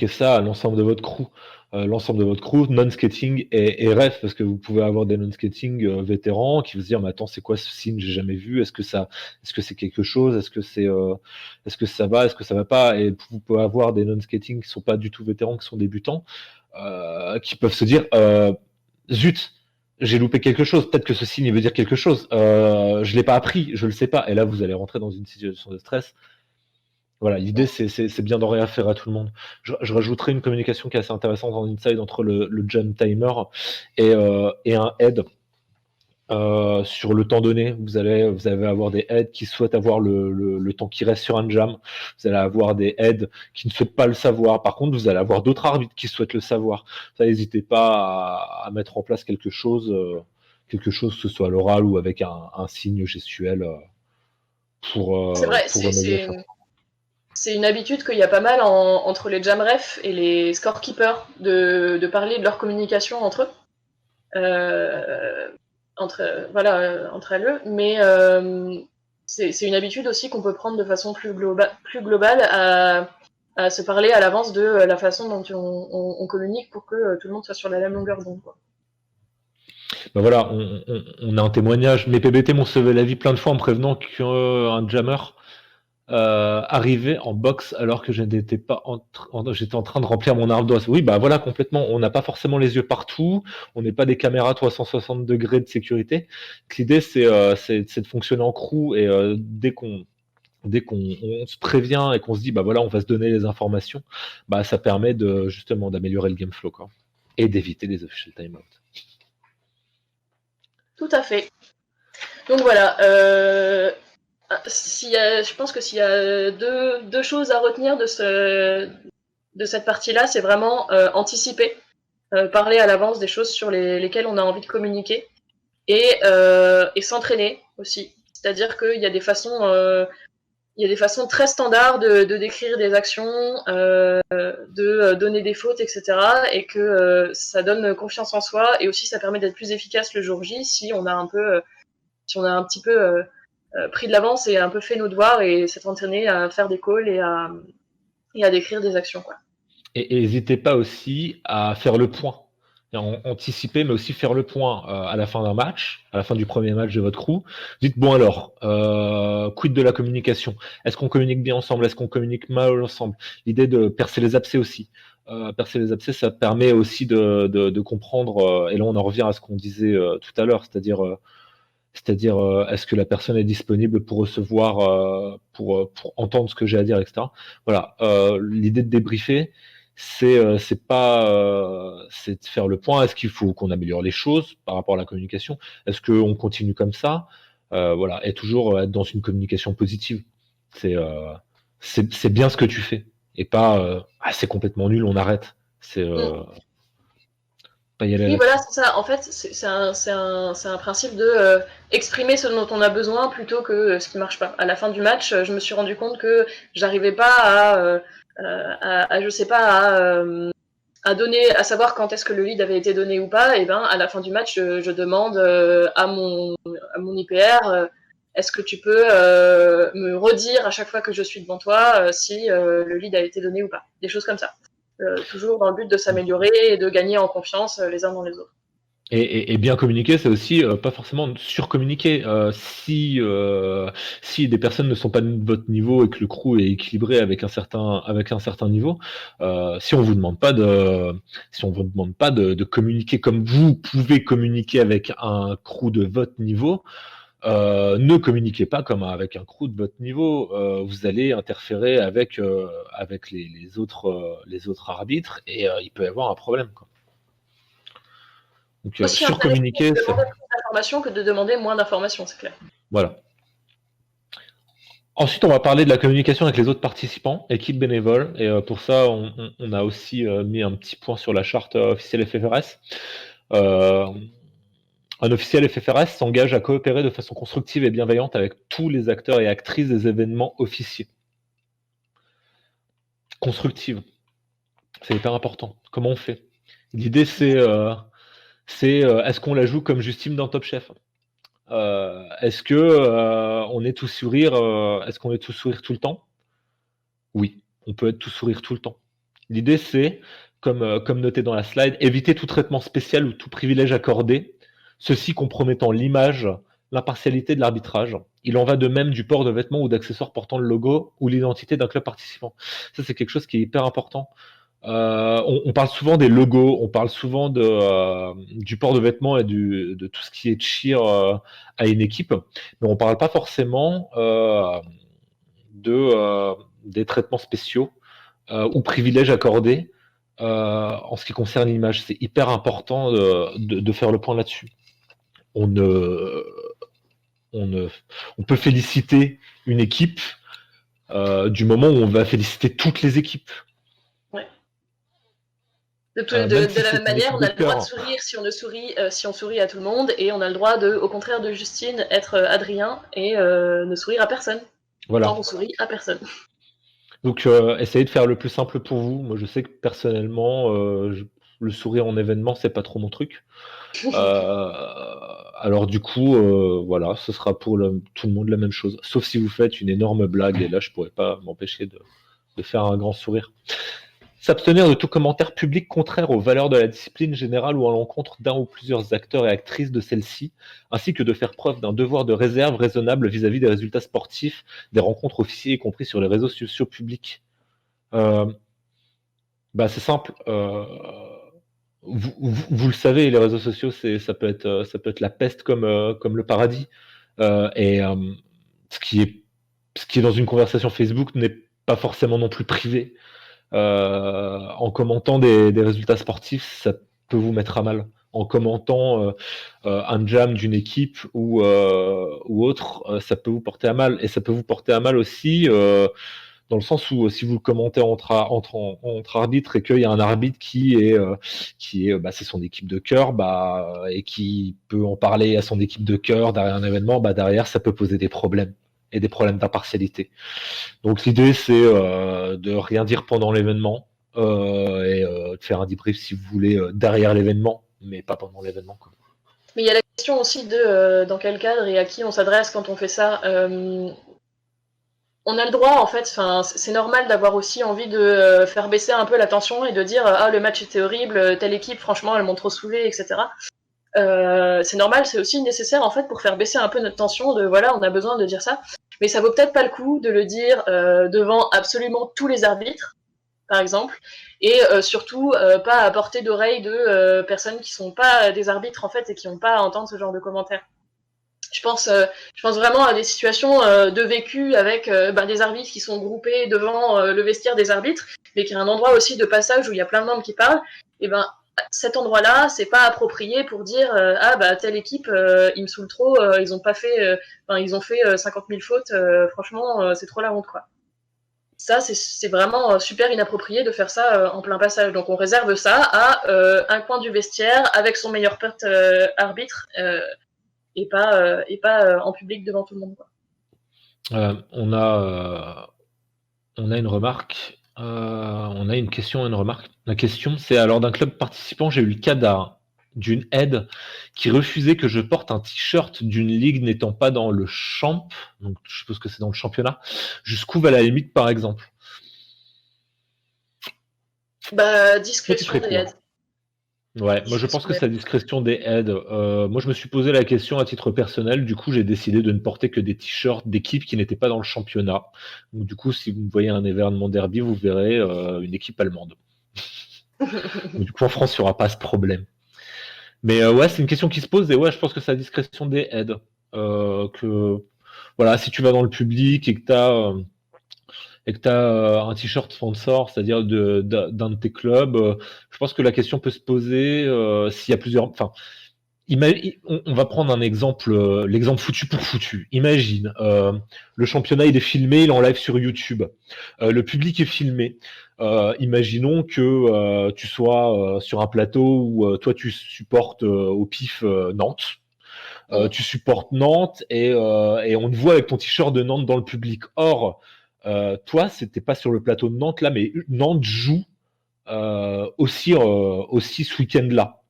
ça à l'ensemble de votre crew. L'ensemble de votre crew, non-skating et ref, parce que vous pouvez avoir des non-skating vétérans qui vous dire, mais attends, c'est quoi ce signe, j'ai jamais vu, est-ce que c'est quelque chose, est-ce que ça va, est-ce que ça va pas, et vous pouvez avoir des non-skating qui sont pas du tout vétérans, qui sont débutants, qui peuvent se dire, zut, j'ai loupé quelque chose, peut-être que ce signe il veut dire quelque chose, je l'ai pas appris, je le sais pas, et là vous allez rentrer dans une situation de stress. Voilà, l'idée, c'est bien d'en réaffaire à tout le monde. Je rajouterai une communication qui est assez intéressante en inside entre le jump timer et un head. Sur le temps donné, vous allez avoir des heads qui souhaitent avoir le temps qui reste sur un jam. Vous allez avoir des heads qui ne souhaitent pas le savoir. Par contre, vous allez avoir d'autres arbitres qui souhaitent le savoir. Ça, n'hésitez pas à mettre en place quelque chose, que ce soit à l'oral ou avec un signe gestuel C'est vrai, pour remédier à ça. c'est une habitude qu'il y a pas mal entre les jam refs et les scorekeepers de parler de leur communication entre eux. Entre elles, mais c'est une habitude aussi qu'on peut prendre de façon plus globale à se parler à l'avance de la façon dont on communique pour que tout le monde soit sur la même longueur d'onde. Ben voilà, on a un témoignage. Mes PBT m'ont sauvé la vie plein de fois en me prévenant qu'un jammer arrivait en box alors que je n'étais pas j'étais en train de remplir mon arbre d'os. Oui, bah voilà, complètement. On n'a pas forcément les yeux partout. On n'est pas des caméras 360 degrés de sécurité. L'idée, c'est de fonctionner en crew et dès qu'on on se prévient et qu'on se dit bah voilà, on va se donner les informations, bah ça permet justement d'améliorer le game flow, quoi, et d'éviter les official timeout. Tout à fait. Donc voilà, je pense que s'il y a deux choses à retenir de cette partie-là, c'est vraiment anticiper, parler à l'avance des choses sur lesquelles on a envie de communiquer, et s'entraîner aussi. C'est-à-dire qu'il y a des façons très standards de décrire des actions, de donner des fautes, etc. Et que ça donne confiance en soi, et aussi ça permet d'être plus efficace le jour J si on a un petit peu pris de l'avance et un peu fait nos devoirs et s'être entraîné à faire des calls et à décrire des actions, quoi. Et n'hésitez pas aussi à faire le point. Anticiper, mais aussi faire le point à la fin d'un match, à la fin du premier match de votre crew. Dites, bon alors, quid de la communication? Est-ce qu'on communique bien ensemble? Est-ce qu'on communique mal ensemble? L'idée de percer les abcès aussi. Percer les abcès, ça permet aussi de comprendre, et là on en revient à ce qu'on disait tout à l'heure, c'est-à-dire est-ce que la personne est disponible pour recevoir, pour entendre ce que j'ai à dire, etc. Voilà, l'idée de débriefer, c'est de faire le point. Est-ce qu'il faut qu'on améliore les choses par rapport à la communication? Est-ce qu'on continue comme ça? Voilà, et toujours être dans une communication positive. C'est bien ce que tu fais, et pas c'est complètement nul, on arrête. C'est pas y aller Oui, là-dessus. voilà, c'est ça. En fait, c'est un principe de exprimer ce dont on a besoin plutôt que ce qui marche pas. À la fin du match, je me suis rendu compte que j'arrivais pas je sais pas, à donner, à savoir quand est-ce que le lead avait été donné ou pas. Et ben, à la fin du match, je demande à mon IPR, est-ce que tu peux me redire à chaque fois que je suis devant toi si le lead a été donné ou pas. Des choses comme ça. Toujours dans le but de s'améliorer et de gagner en confiance les uns dans les autres. Et bien communiquer, c'est aussi pas forcément surcommuniquer. Si des personnes ne sont pas de votre niveau et que le crew est équilibré avec un certain niveau, si on vous demande pas de communiquer comme vous pouvez communiquer avec un crew de votre niveau, ne communiquez pas comme avec un crew de votre niveau. Vous allez interférer avec les autres arbitres, et il peut y avoir un problème, quoi. Donc, Aussi intéressant surcommuniquer, de demander plus d'informations que de demander moins d'informations, c'est clair. voilà. Ensuite, on va parler de la communication avec les autres participants, équipe bénévole. Et pour ça, on a aussi mis un petit point sur la charte officielle FFRS. Un officiel FFRS s'engage à coopérer de façon constructive et bienveillante avec tous les acteurs et actrices des événements officiels. Constructive. C'est hyper important. Comment on fait? L'idée, c'est C'est est-ce qu'on la joue comme Justine dans Top Chef? Est-ce que on est tout sourire Est-ce qu'on est tout sourire tout le temps? Oui, on peut être tout sourire tout le temps. L'idée, c'est, comme noté dans la slide, éviter tout traitement spécial ou tout privilège accordé, ceci compromettant l'image, l'impartialité de l'arbitrage. Il en va de même du port de vêtements ou d'accessoires portant le logo ou l'identité d'un club participant. Ça, c'est quelque chose qui est hyper important. On parle souvent des logos, on parle souvent du port de vêtements et de tout ce qui est cheer à une équipe, mais on ne parle pas forcément des traitements spéciaux ou privilèges accordés en ce qui concerne l'image. C'est hyper important de faire le point là-dessus. On, ne, on, ne, on peut féliciter une équipe du moment où on va féliciter toutes les équipes. Ouais. De la même manière, on a le droit de sourire si on sourit à tout le monde, et on a le droit au contraire de Justine, être Adrien et ne sourire à personne. Voilà. Tant qu'on sourit à personne. Donc, essayez de faire le plus simple pour vous. Moi, je sais que personnellement, le sourire en événement, c'est pas trop mon truc. Alors du coup, voilà, ce sera pour tout le monde la même chose. Sauf si vous faites une énorme blague, et là, je pourrais pas m'empêcher de faire un grand sourire. S'abstenir de tout commentaire public contraire aux valeurs de la discipline générale ou à l'encontre d'un ou plusieurs acteurs et actrices de celle-ci, ainsi que de faire preuve d'un devoir de réserve raisonnable vis-à-vis des résultats sportifs, des rencontres officielles, y compris sur les réseaux sociaux publics. C'est simple. Vous le savez, les réseaux sociaux, ça peut être la peste comme le paradis. Ce qui est dans une conversation Facebook n'est pas forcément non plus privé. En commentant des résultats sportifs, ça peut vous mettre à mal. En commentant un jam d'une équipe ou autre, ça peut vous porter à mal. Et ça peut vous porter à mal aussi dans le sens où si vous le commentez entre arbitres et qu'il y a un arbitre qui est c'est son équipe de cœur, et qui peut en parler à son équipe de cœur derrière un événement, derrière ça peut poser des problèmes et des problèmes d'impartialité. Donc l'idée c'est de rien dire pendant l'événement et de faire un debrief si vous voulez derrière l'événement, mais pas pendant l'événement, quoi. Mais il y a la question aussi de dans quel cadre et à qui on s'adresse quand on fait ça. On a le droit, en fait, c'est normal d'avoir aussi envie de faire baisser un peu la tension et de dire ah, le match était horrible, telle équipe, franchement, elles m'ont trop saoulé, etc. C'est normal, c'est aussi nécessaire en fait pour faire baisser un peu notre tension de voilà, on a besoin de dire ça. Mais ça vaut peut-être pas le coup de le dire devant absolument tous les arbitres, par exemple, et surtout pas à portée d'oreille de personnes qui sont pas des arbitres en fait et qui n'ont pas à entendre ce genre de commentaires. Je pense vraiment à des situations de vécu avec des arbitres qui sont groupés devant le vestiaire des arbitres, mais qu'il y a un endroit aussi de passage où il y a plein de membres qui parlent. Et cet endroit-là, c'est pas approprié pour dire telle équipe, ils me saoulent trop, ils ont pas fait, ils ont fait 50 000 fautes, franchement, c'est trop la honte, quoi. Ça, c'est vraiment super inapproprié de faire ça en plein passage. Donc on réserve ça à un coin du vestiaire avec son meilleur pote arbitre. Et pas en public devant tout le monde, quoi. On a une remarque, on a une question et une remarque. La question, c'est lors d'un club participant, j'ai eu le cas d'une aide qui refusait que je porte un t-shirt d'une ligue n'étant pas dans le champ, donc je suppose que c'est dans le championnat, jusqu'où va la limite, par exemple? Discrétion des aides. Ouais, moi je pense que c'est la discrétion des aides. Moi je me suis posé la question à titre personnel, du coup j'ai décidé de ne porter que des t-shirts d'équipes qui n'étaient pas dans le championnat. Donc du coup si vous voyez un événement derby, vous verrez une équipe allemande. Donc, du coup en France il n'y aura pas ce problème. Mais ouais, c'est une question qui se pose et ouais, je pense que c'est la discrétion des aides. Que voilà, si tu vas dans le public et que tu as un t-shirt sponsor, c'est-à-dire d'un de tes clubs, je pense que la question peut se poser s'il y a plusieurs. Enfin, on va prendre un exemple, l'exemple foutu pour foutu. Imagine, le championnat il est filmé, il est en live sur YouTube. Le public est filmé. Imaginons que tu sois sur un plateau où toi tu supportes au pif Nantes. Tu supportes Nantes et on te voit avec ton t-shirt de Nantes dans le public. Or, toi, c'était pas sur le plateau de Nantes là, mais Nantes joue aussi ce week-end-là.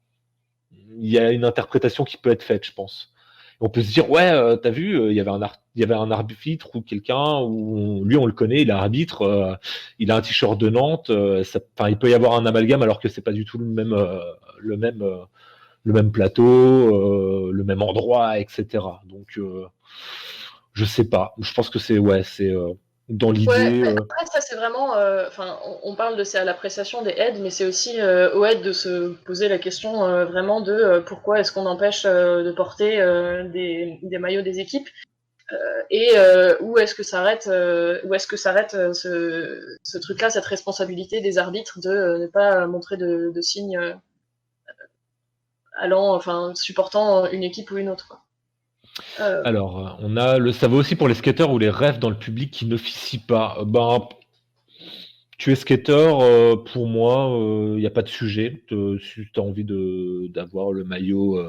il y a une interprétation qui peut être faite, je pense. On peut se dire, ouais, t'as vu, il y avait un arbitre ou quelqu'un où lui on le connaît, il est arbitre, il a un t-shirt de Nantes, il peut y avoir un amalgame alors que c'est pas du tout le même, euh, le même plateau, le même endroit, etc. Donc, je sais pas. Je pense que c'est dans Ouais, l'idée. après ça c'est vraiment, enfin on parle de c'est à l'appréciation des aides, mais c'est aussi aux aides de se poser la question vraiment de pourquoi est-ce qu'on empêche de porter des maillots des équipes et où est-ce que s'arrête ce truc-là, cette responsabilité des arbitres de ne pas montrer de signes supportant une équipe ou une autre, quoi. Alors, ça vaut aussi pour les skateurs ou les refs dans le public qui n'officient pas. Ben, tu es skateur, pour moi, il n'y a pas de sujet. Si tu as envie d'avoir le maillot,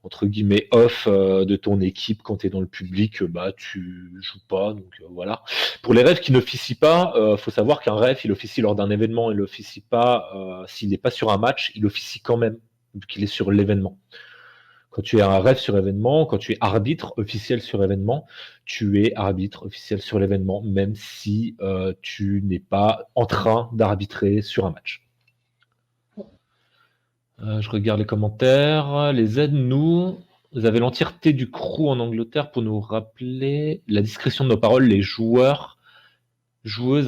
entre guillemets off de ton équipe quand tu es dans le public, bah tu joues pas, donc voilà. Pour les refs qui n'officient pas, faut savoir qu'un ref il officie lors d'un événement, il officie pas s'il n'est pas sur un match, il officie quand même vu qu'il est sur l'événement. Quand tu es un ref sur événement, quand tu es arbitre officiel sur événement, tu es arbitre officiel sur l'événement, même si tu n'es pas en train d'arbitrer sur un match. Je regarde les commentaires. Les aides, vous avez l'entièreté du crew en Angleterre pour nous rappeler la discrétion de nos paroles. Les joueuses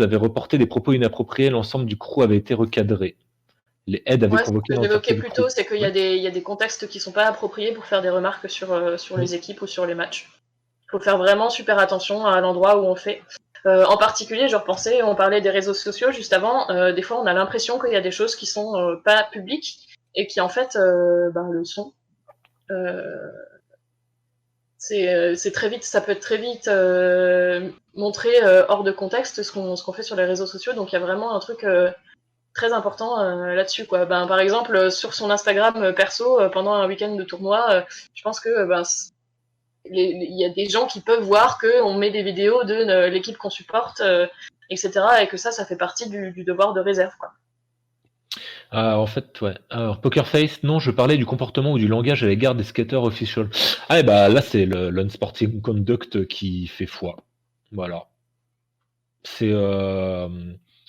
avaient reporté des propos inappropriés. L'ensemble du crew avait été recadré. Les aides avaient Ouais, ce convoqué que l'entièreté j'évoquais du plus crew. tôt, c'est qu'il y a Oui. il y a des contextes qui sont pas appropriés pour faire des remarques sur Oui. les équipes ou sur les matchs. Il faut faire vraiment super attention à l'endroit où on fait. En particulier, je repensais, on parlait des réseaux sociaux juste avant, des fois on a l'impression qu'il y a des choses qui sont pas publiques et qui en fait le sont. Euh, c'est très vite, ça peut être très vite montré hors de contexte ce qu'on fait sur les réseaux sociaux, donc il y a vraiment un truc très important là-dessus, quoi. Par exemple, sur son Instagram perso, pendant un week-end de tournoi, je pense que il y a des gens qui peuvent voir qu'on met des vidéos de l'équipe qu'on supporte, etc. Et que ça fait partie du devoir de réserve, quoi. En fait, ouais. Alors, Poker Face, non, je parlais du comportement ou du langage à l'égard des skaters officials. Ah, et bah là, c'est l'unsporting conduct qui fait foi. Voilà. C'est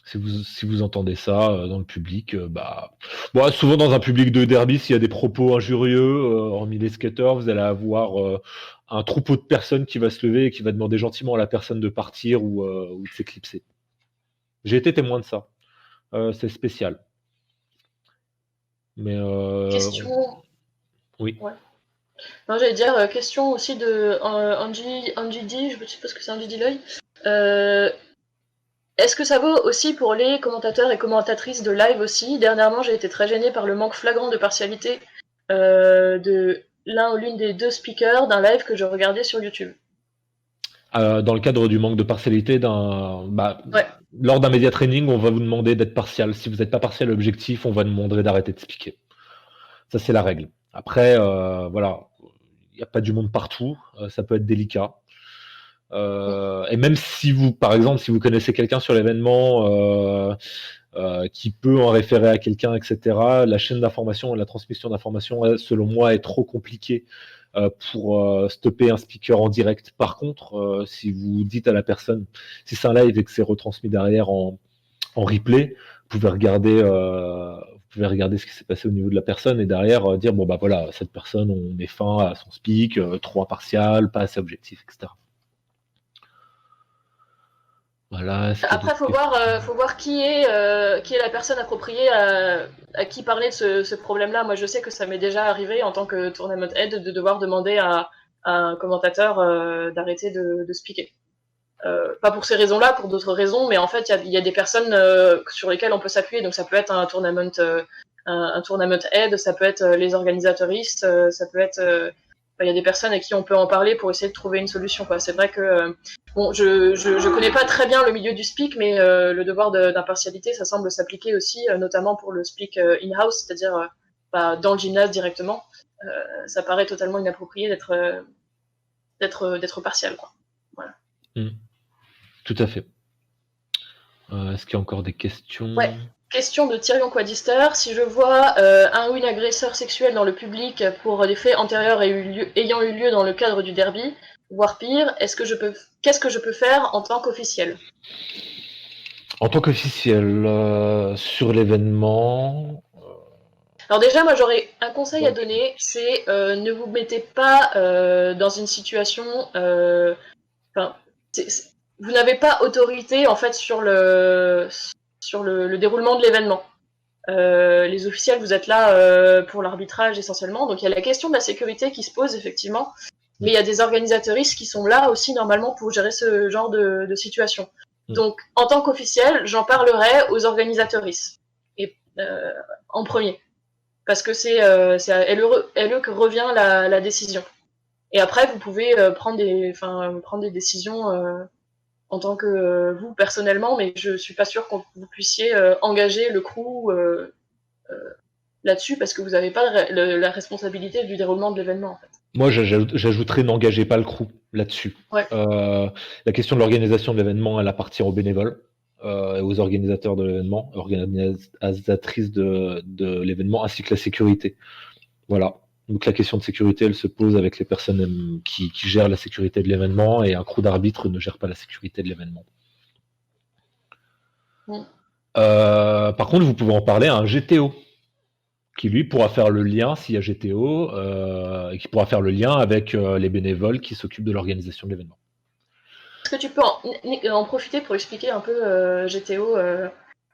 si vous entendez ça dans le public, bon, souvent dans un public de derby, s'il y a des propos injurieux, hormis les skateurs, vous allez avoir un troupeau de personnes qui va se lever et qui va demander gentiment à la personne de partir ou de s'éclipser. J'ai été témoin de ça. C'est spécial. Mais Question. oui. Ouais. Non, j'allais dire question aussi de Angie D, je suppose que c'est Angie D l'œil. Est-ce que ça vaut aussi pour les commentateurs et commentatrices de live aussi? Dernièrement, j'ai été très gênée par le manque flagrant de partialité de l'un ou l'une des deux speakers d'un live que je regardais sur YouTube. Dans le cadre du manque de partialité Ouais. lors d'un média training, on va vous demander d'être partial. Si vous n'êtes pas partial objectif, on va demander d'arrêter de expliquer. Ça, c'est la règle. Après, voilà, il n'y a pas du monde partout, ça peut être délicat. Et même si vous, par exemple, si vous connaissez quelqu'un sur l'événement qui peut en référer à quelqu'un, etc., la chaîne d'information et la transmission d'information, selon moi, est trop compliquée pour stopper un speaker en direct. Par contre, si vous dites à la personne, si c'est un live et que c'est retransmis derrière en replay, vous pouvez regarder ce qui s'est passé au niveau de la personne et derrière dire bon bah voilà, cette personne, on met fin à son speak, trop impartial, pas assez objectif, etc. Voilà. Après, faut voir qui est la personne appropriée à qui parler de ce problème-là. Moi, je sais que ça m'est déjà arrivé en tant que tournament head de devoir demander à un commentateur d'arrêter de speaker. Pas pour ces raisons-là, pour d'autres raisons, mais en fait, il y a des personnes sur lesquelles on peut s'appuyer. Donc, ça peut être un tournament head, ça peut être les organisatoristes, ça peut être il y a des personnes à qui on peut en parler pour essayer de trouver une solution, quoi. C'est vrai que bon, je connais pas très bien le milieu du speak, mais le devoir d'impartialité, ça semble s'appliquer aussi, notamment pour le speak in-house, c'est-à-dire dans le gymnase directement. Ça paraît totalement inapproprié d'être partial, quoi. Voilà. Tout à fait. Est-ce qu'il y a encore des questions? Ouais. Question de Tyrion Quadister. Si je vois un ou une agresseur sexuel dans le public pour des faits antérieurs ayant eu lieu dans le cadre du derby, voire pire, qu'est-ce que je peux faire en tant qu'officiel? En tant qu'officiel, sur l'événement, Alors déjà, moi j'aurais un conseil à ouais. donner, c'est ne vous mettez pas dans une situation... Enfin, vous n'avez pas autorité en fait sur le déroulement de l'événement. Les officiels, vous êtes là pour l'arbitrage essentiellement, donc il y a la question de la sécurité qui se pose effectivement, mais il y a des organisatoristes qui sont là aussi normalement pour gérer ce genre de situation. Mm. Donc en tant qu'officiel, j'en parlerai aux organisatoristes et en premier, parce que c'est à eux que revient la décision. Et après, vous pouvez prendre des décisions en tant que vous personnellement, mais je suis pas sûre que vous puissiez engager le crew là-dessus parce que vous n'avez pas la responsabilité du déroulement de l'événement en fait. Moi, j'ajouterais n'engagez pas le crew là-dessus. Ouais. La question de l'organisation de l'événement, elle appartient aux bénévoles et aux organisateurs de l'événement, organisatrices de l'événement, ainsi que la sécurité. Voilà. Donc la question de sécurité, elle se pose avec les personnes qui gèrent la sécurité de l'événement, et un crew d'arbitre ne gère pas la sécurité de l'événement. Mm. Par contre, vous pouvez en parler à un GTO, qui lui pourra faire le lien, s'il y a GTO, et qui pourra faire le lien avec les bénévoles qui s'occupent de l'organisation de l'événement. Est-ce que tu peux en profiter pour expliquer un peu GTO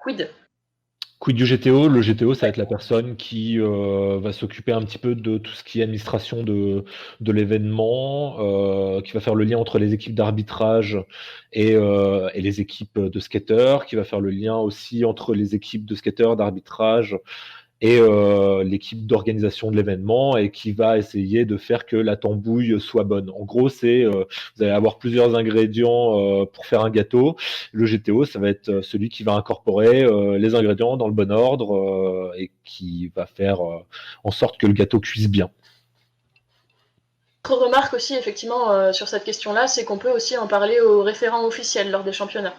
Quid? Quid du GTO? Le GTO, ça va Ouais. être la personne qui va s'occuper un petit peu de tout ce qui est administration de l'événement, qui va faire le lien entre les équipes d'arbitrage et les équipes de skateurs, qui va faire le lien aussi entre les équipes de skateurs, d'arbitrage et l'équipe d'organisation de l'événement, et qui va essayer de faire que la tambouille soit bonne. En gros, vous allez avoir plusieurs ingrédients pour faire un gâteau. Le GTO, ça va être celui qui va incorporer les ingrédients dans le bon ordre et qui va faire en sorte que le gâteau cuise bien. Autre remarque aussi effectivement sur cette question-là, c'est qu'on peut aussi en parler aux référents officiels lors des championnats.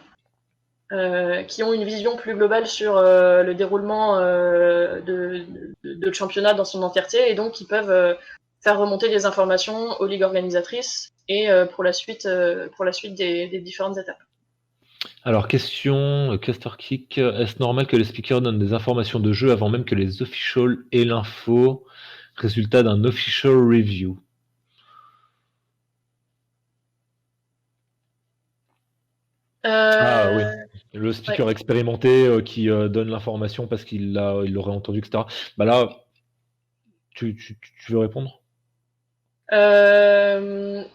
Qui ont une vision plus globale sur le déroulement de championnat dans son entièreté, et donc qui peuvent faire remonter des informations aux ligues organisatrices et pour la suite des différentes étapes. Alors, question Caster Kick, est-ce normal que les speakers donnent des informations de jeu avant même que les officials aient l'info, résultat d'un official review? Ah oui, le speaker Ouais. expérimenté qui donne l'information parce qu'il l'aurait entendu, etc. Bah là, tu veux répondre? Ben,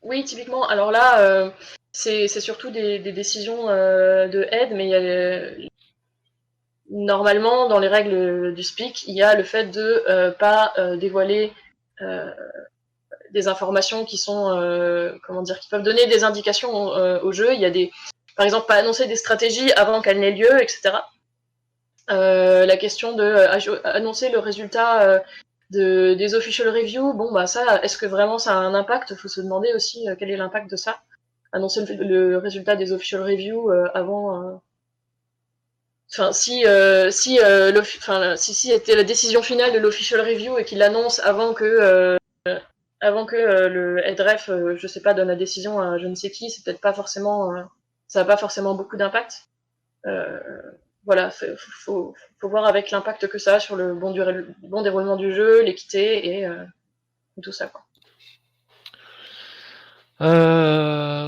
oui, typiquement. Alors là, c'est surtout des décisions de aide, mais il y a normalement, dans les règles du speak, il y a le fait de pas dévoiler euh, des informations qui sont, comment dire, qui peuvent donner des indications au jeu. Il y a par exemple, pas annoncer des stratégies avant qu'elles n'aient lieu, etc. La question de annoncer le résultat des official reviews, bon bah ça, est-ce que vraiment ça a un impact? Il faut se demander aussi quel est l'impact de ça. Annoncer le résultat des official reviews avant. Enfin, si c'était la décision finale de l'official review et qu'il l'annonce avant que le headref, je sais pas, donne la décision à je ne sais qui, c'est peut-être pas forcément, ça n'a pas forcément beaucoup d'impact. Euh, voilà, faut voir avec l'impact que ça a sur le bon déroulement du jeu, l'équité et tout ça, quoi.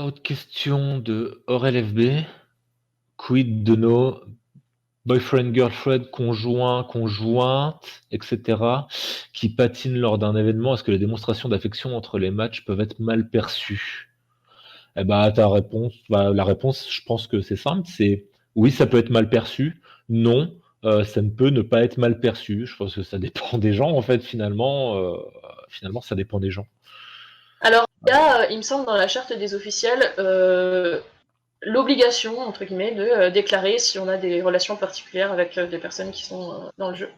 Autre question de Aurel FB. Quid de nos boyfriend, girlfriend, conjoint, conjointe, etc., qui patinent lors d'un événement? Est-ce que les démonstrations d'affection entre les matchs peuvent être mal perçues? Eh ben, la réponse, je pense que c'est simple, c'est oui, ça peut être mal perçu. Non, ça ne peut ne pas être mal perçu. Je pense que ça dépend des gens, en fait, finalement. Finalement, ça dépend des gens. Alors, il me semble, dans la charte des officiels, l'obligation, entre guillemets, de déclarer si on a des relations particulières avec des personnes qui sont dans le jeu.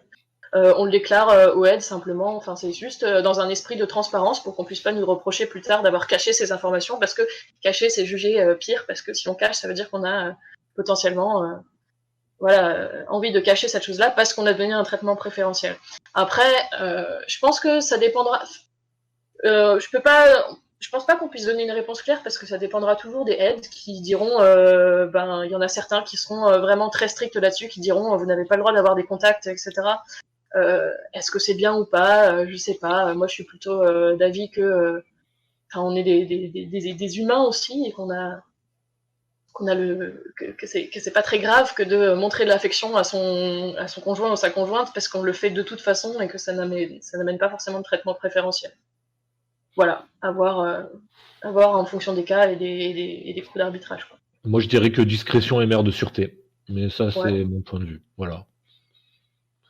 On le déclare au aide simplement, enfin c'est juste dans un esprit de transparence pour qu'on puisse pas nous reprocher plus tard d'avoir caché ces informations, parce que cacher c'est jugé pire, parce que si on cache ça veut dire qu'on a potentiellement envie de cacher cette chose-là parce qu'on a donné un traitement préférentiel. Après, je pense que ça dépendra. Je pense pas qu'on puisse donner une réponse claire parce que ça dépendra toujours des aides qui diront, il y en a certains qui seront vraiment très stricts là-dessus, qui diront vous n'avez pas le droit d'avoir des contacts, etc. Est-ce que c'est bien ou pas? Je sais pas. Moi, je suis plutôt d'avis que, on est des humains aussi et que c'est pas très grave que de montrer de l'affection à son conjoint ou sa conjointe parce qu'on le fait de toute façon et que ça n'amène pas forcément de traitement préférentiel. Voilà, à voir en fonction des cas et des coups d'arbitrage, quoi. Moi, je dirais que discrétion est mère de sûreté. Mais ça, Ouais. c'est mon point de vue. Voilà.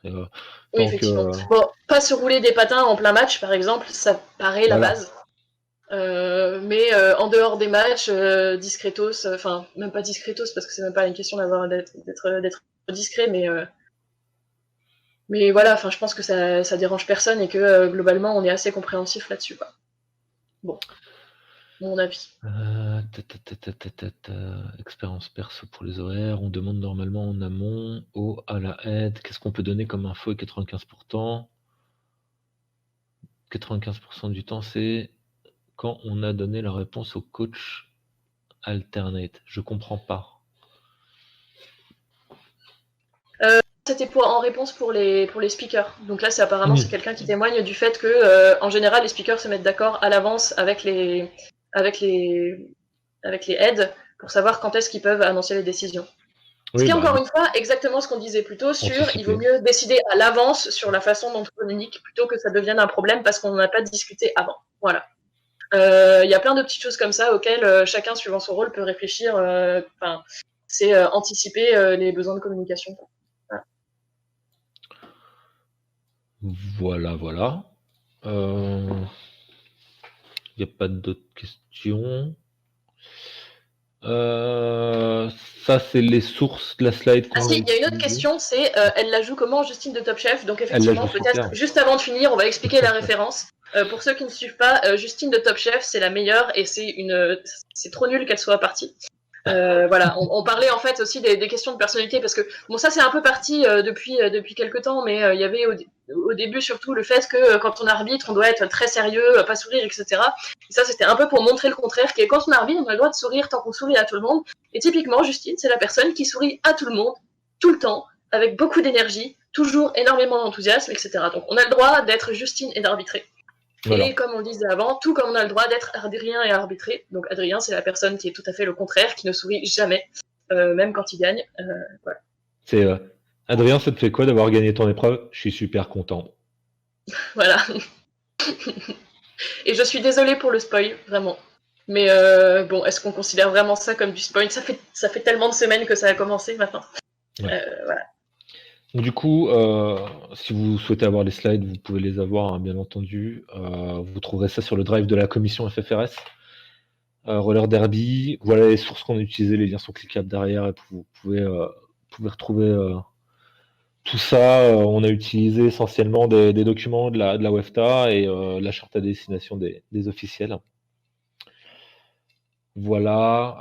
Oui, Tant que, effectivement. Bon, pas se rouler des patins en plein match, par exemple, ça paraît la voilà. base. Mais en dehors des matchs, discretos, enfin, même pas discretos, parce que c'est même pas une question d'être discret, mais voilà, enfin, je pense que ça dérange personne et que globalement, on est assez compréhensif là-dessus, quoi. Bon, mon avis. Expérience perso pour les horaires. On demande normalement en amont à la aide. Qu'est-ce qu'on peut donner comme info? 95%. 95% du temps, c'est quand on a donné la réponse au coach alternate. Je comprends pas. C'était en réponse pour les speakers. Donc là, apparemment, c'est quelqu'un qui témoigne du fait que, en général, les speakers se mettent d'accord à l'avance avec les aides pour savoir quand est-ce qu'ils peuvent annoncer les décisions. Ce Oui, qui est bah, encore une fois exactement ce qu'on disait plus tôt sur il vaut anticiper. mieux décider à l'avance sur la façon dont on communique plutôt que ça devienne un problème parce qu'on n'en a pas discuté avant. Voilà. Il y a plein de petites choses comme ça auxquelles chacun, suivant son rôle, peut réfléchir. C'est anticiper les besoins de communication. Voilà, voilà. Il n'y a pas d'autres questions. Ça, c'est les sources de la slide Ah qu'on a si, il y a une autre utilisée. question, c'est elle la joue comment Justine de Top Chef. Donc Elle la effectivement, joue peut-être super. juste avant de finir, on va expliquer la référence. Pour ceux qui ne suivent pas, Justine de Top Chef, c'est la meilleure et c'est trop nul qu'elle soit partie. Voilà, on parlait en fait aussi des questions de personnalité parce que bon, ça c'est un peu parti depuis quelques temps, mais il y avait au début surtout le fait que quand on arbitre, on doit être très sérieux, pas sourire, etc. Et ça c'était un peu pour montrer le contraire, que quand on arbitre, on a le droit de sourire tant qu'on sourit à tout le monde. Et typiquement, Justine, c'est la personne qui sourit à tout le monde, tout le temps, avec beaucoup d'énergie, toujours énormément d'enthousiasme, etc. Donc on a le droit d'être Justine et d'arbitrer. Voilà. Et comme on le disait avant, tout comme on a le droit d'être Adrien et arbitré. Donc Adrien, c'est la personne qui est tout à fait le contraire, qui ne sourit jamais, même quand il gagne. Voilà. C'est Adrien, ça te fait quoi d'avoir gagné ton épreuve? Je suis super content. Voilà. Et je suis désolée pour le spoil, vraiment. Mais bon, est-ce qu'on considère vraiment ça comme du spoil? Ça fait tellement de semaines que ça a commencé maintenant. Ouais. Voilà. Donc, du coup, si vous souhaitez avoir les slides, vous pouvez les avoir, hein, bien entendu. Vous trouverez ça sur le drive de la commission FFRS. Roller Derby, voilà les sources qu'on a utilisées, les liens sont cliquables derrière et vous pouvez retrouver tout ça. On a utilisé essentiellement des documents de la WEFTA et la charte à destination des officiels. Voilà,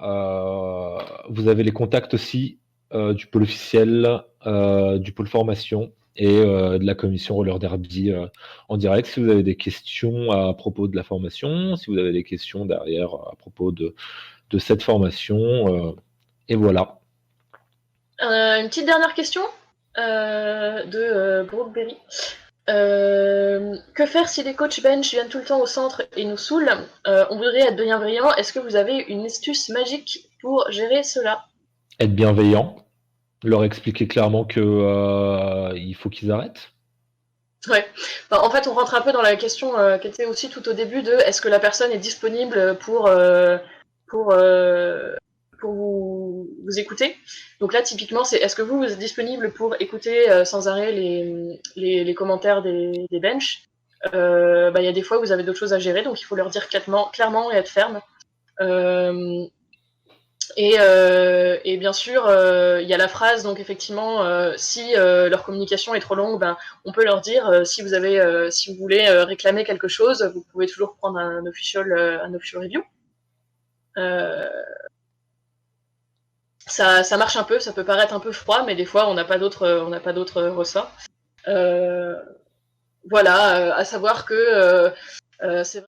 vous avez les contacts aussi du pôle officiel, du pôle formation et de la commission Roller Derby en direct. Si vous avez des questions à propos de la formation, si vous avez des questions derrière à propos de cette formation, et voilà. Une petite dernière question de Brookeberry. Que faire si les coachs bench viennent tout le temps au centre et nous saoulent? On voudrait être bienveillant. Est-ce que vous avez une astuce magique pour gérer cela? Être bienveillant, leur expliquer clairement que il faut qu'ils arrêtent. Ouais. Enfin, en fait, on rentre un peu dans la question qui était aussi tout au début de est-ce que la personne est disponible pour, euh, pour vous écouter. Donc là, typiquement, c'est est-ce que vous êtes disponible pour écouter sans arrêt les commentaires des benches. Il y a des fois où vous avez d'autres choses à gérer, donc il faut leur dire clairement et être ferme. Et bien sûr, il y a la phrase, donc effectivement, si leur communication est trop longue, on peut leur dire si vous voulez réclamer quelque chose, vous pouvez toujours prendre un official review. ça marche un peu, ça peut paraître un peu froid, mais des fois, on n'a pas d'autres ressorts. Voilà, à savoir que c'est vrai.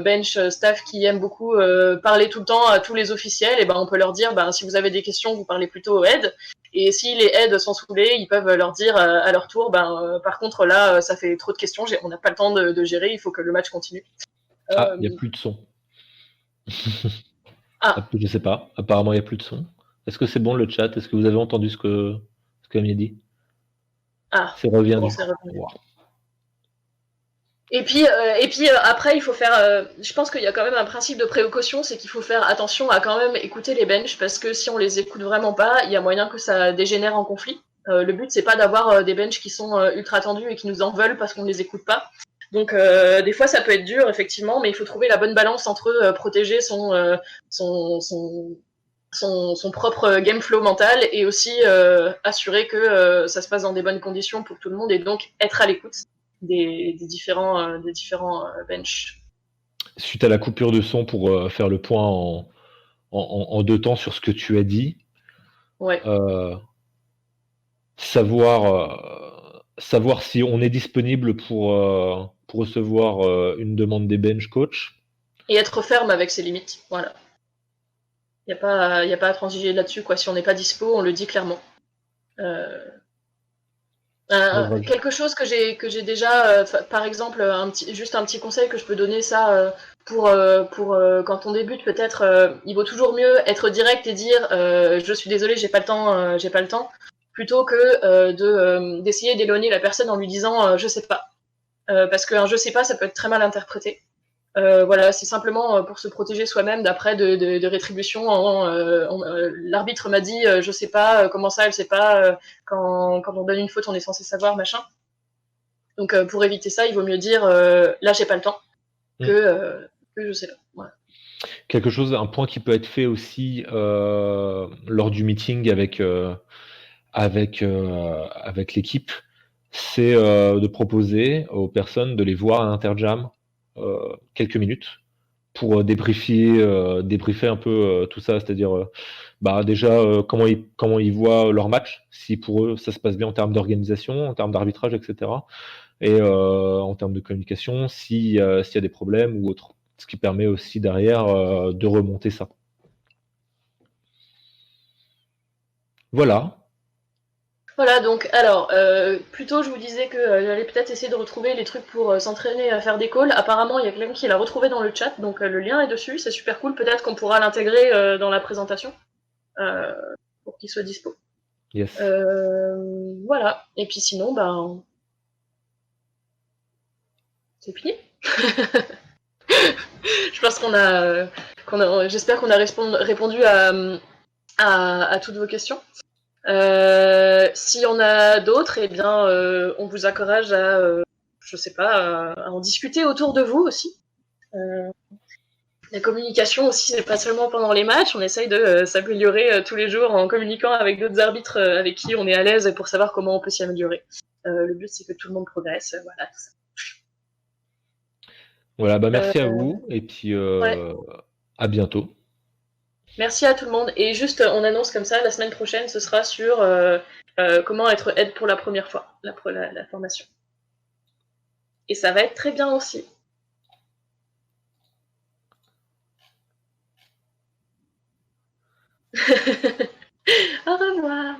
Bench staff qui aiment beaucoup parler tout le temps à tous les officiels, et ben on peut leur dire, si vous avez des questions, vous parlez plutôt aux aides. Et si les aides sont saoulés, ils peuvent leur dire à leur tour, par contre là, ça fait trop de questions, on n'a pas le temps de gérer, il faut que le match continue. Ah, il n'y a plus de son. Je sais pas. Apparemment, il n'y a plus de son. Est-ce que c'est bon le chat? Est-ce que vous avez entendu ce que Amy a dit? C'est revient bon, du coup. Wow. Et puis après, il faut faire. Je pense qu'il y a quand même un principe de précaution, c'est qu'il faut faire attention à quand même écouter les benches, parce que si on les écoute vraiment pas, il y a moyen que ça dégénère en conflit. Le but, c'est pas d'avoir des benches qui sont ultra tendus et qui nous en veulent parce qu'on les écoute pas. Donc des fois, ça peut être dur, effectivement, mais il faut trouver la bonne balance entre protéger son, son propre game flow mental et aussi assurer que ça se passe dans des bonnes conditions pour tout le monde, et donc être à l'écoute des différents benches. Suite à la coupure de son, pour faire le point en 2 temps sur ce que tu as dit, Ouais. savoir si on est disponible pour recevoir une demande des bench coach. Et être ferme avec ses limites. Voilà. Il n'y a pas à transiger là-dessus, quoi. Si on n'est pas dispo, on le dit clairement. Quelque chose que j'ai déjà, par exemple, juste un petit conseil que je peux donner, ça, pour quand on débute, peut-être, il vaut toujours mieux être direct et dire je suis désolé, j'ai pas le temps, plutôt que d'essayer d'éloigner la personne en lui disant je sais pas. Parce qu'un je sais pas, ça peut être très mal interprété. Voilà, c'est simplement pour se protéger soi-même d'après de rétribution. L'arbitre m'a dit, je sais pas, comment ça, elle sait pas, quand on donne une faute, on est censé savoir, machin. Donc pour éviter ça, il vaut mieux dire, là, j'ai pas le temps, que je sais pas. Voilà. Un point qui peut être fait aussi lors du meeting avec l'équipe, c'est de proposer aux personnes de les voir à l'Interjam quelques minutes pour débriefer un peu tout ça, c'est-à-dire déjà comment ils voient leur match, si pour eux ça se passe bien en termes d'organisation, en termes d'arbitrage, etc. Et en termes de communication, s'il y a des problèmes ou autre. Ce qui permet aussi derrière de remonter ça. Voilà. Voilà, donc alors, plutôt je vous disais que j'allais peut-être essayer de retrouver les trucs pour s'entraîner à faire des calls. Apparemment, il y a quelqu'un qui l'a retrouvé dans le chat, donc le lien est dessus, c'est super cool. Peut-être qu'on pourra l'intégrer dans la présentation pour qu'il soit dispo. Yes. Voilà, et puis sinon, c'est fini. Je pense j'espère qu'on a répondu à toutes vos questions. S'il y en a d'autres, eh bien, on vous encourage je sais pas, à en discuter autour de vous aussi. La communication aussi, c'est pas seulement pendant les matchs, on essaye de s'améliorer tous les jours en communiquant avec d'autres arbitres avec qui on est à l'aise pour savoir comment on peut s'y améliorer. Le but, c'est que tout le monde progresse, voilà, tout ça. Voilà, merci à vous, et puis Ouais. à bientôt. Merci à tout le monde. Et juste, on annonce comme ça, la semaine prochaine, ce sera sur comment être aide pour la première fois, la formation. Et ça va être très bien aussi. Au revoir.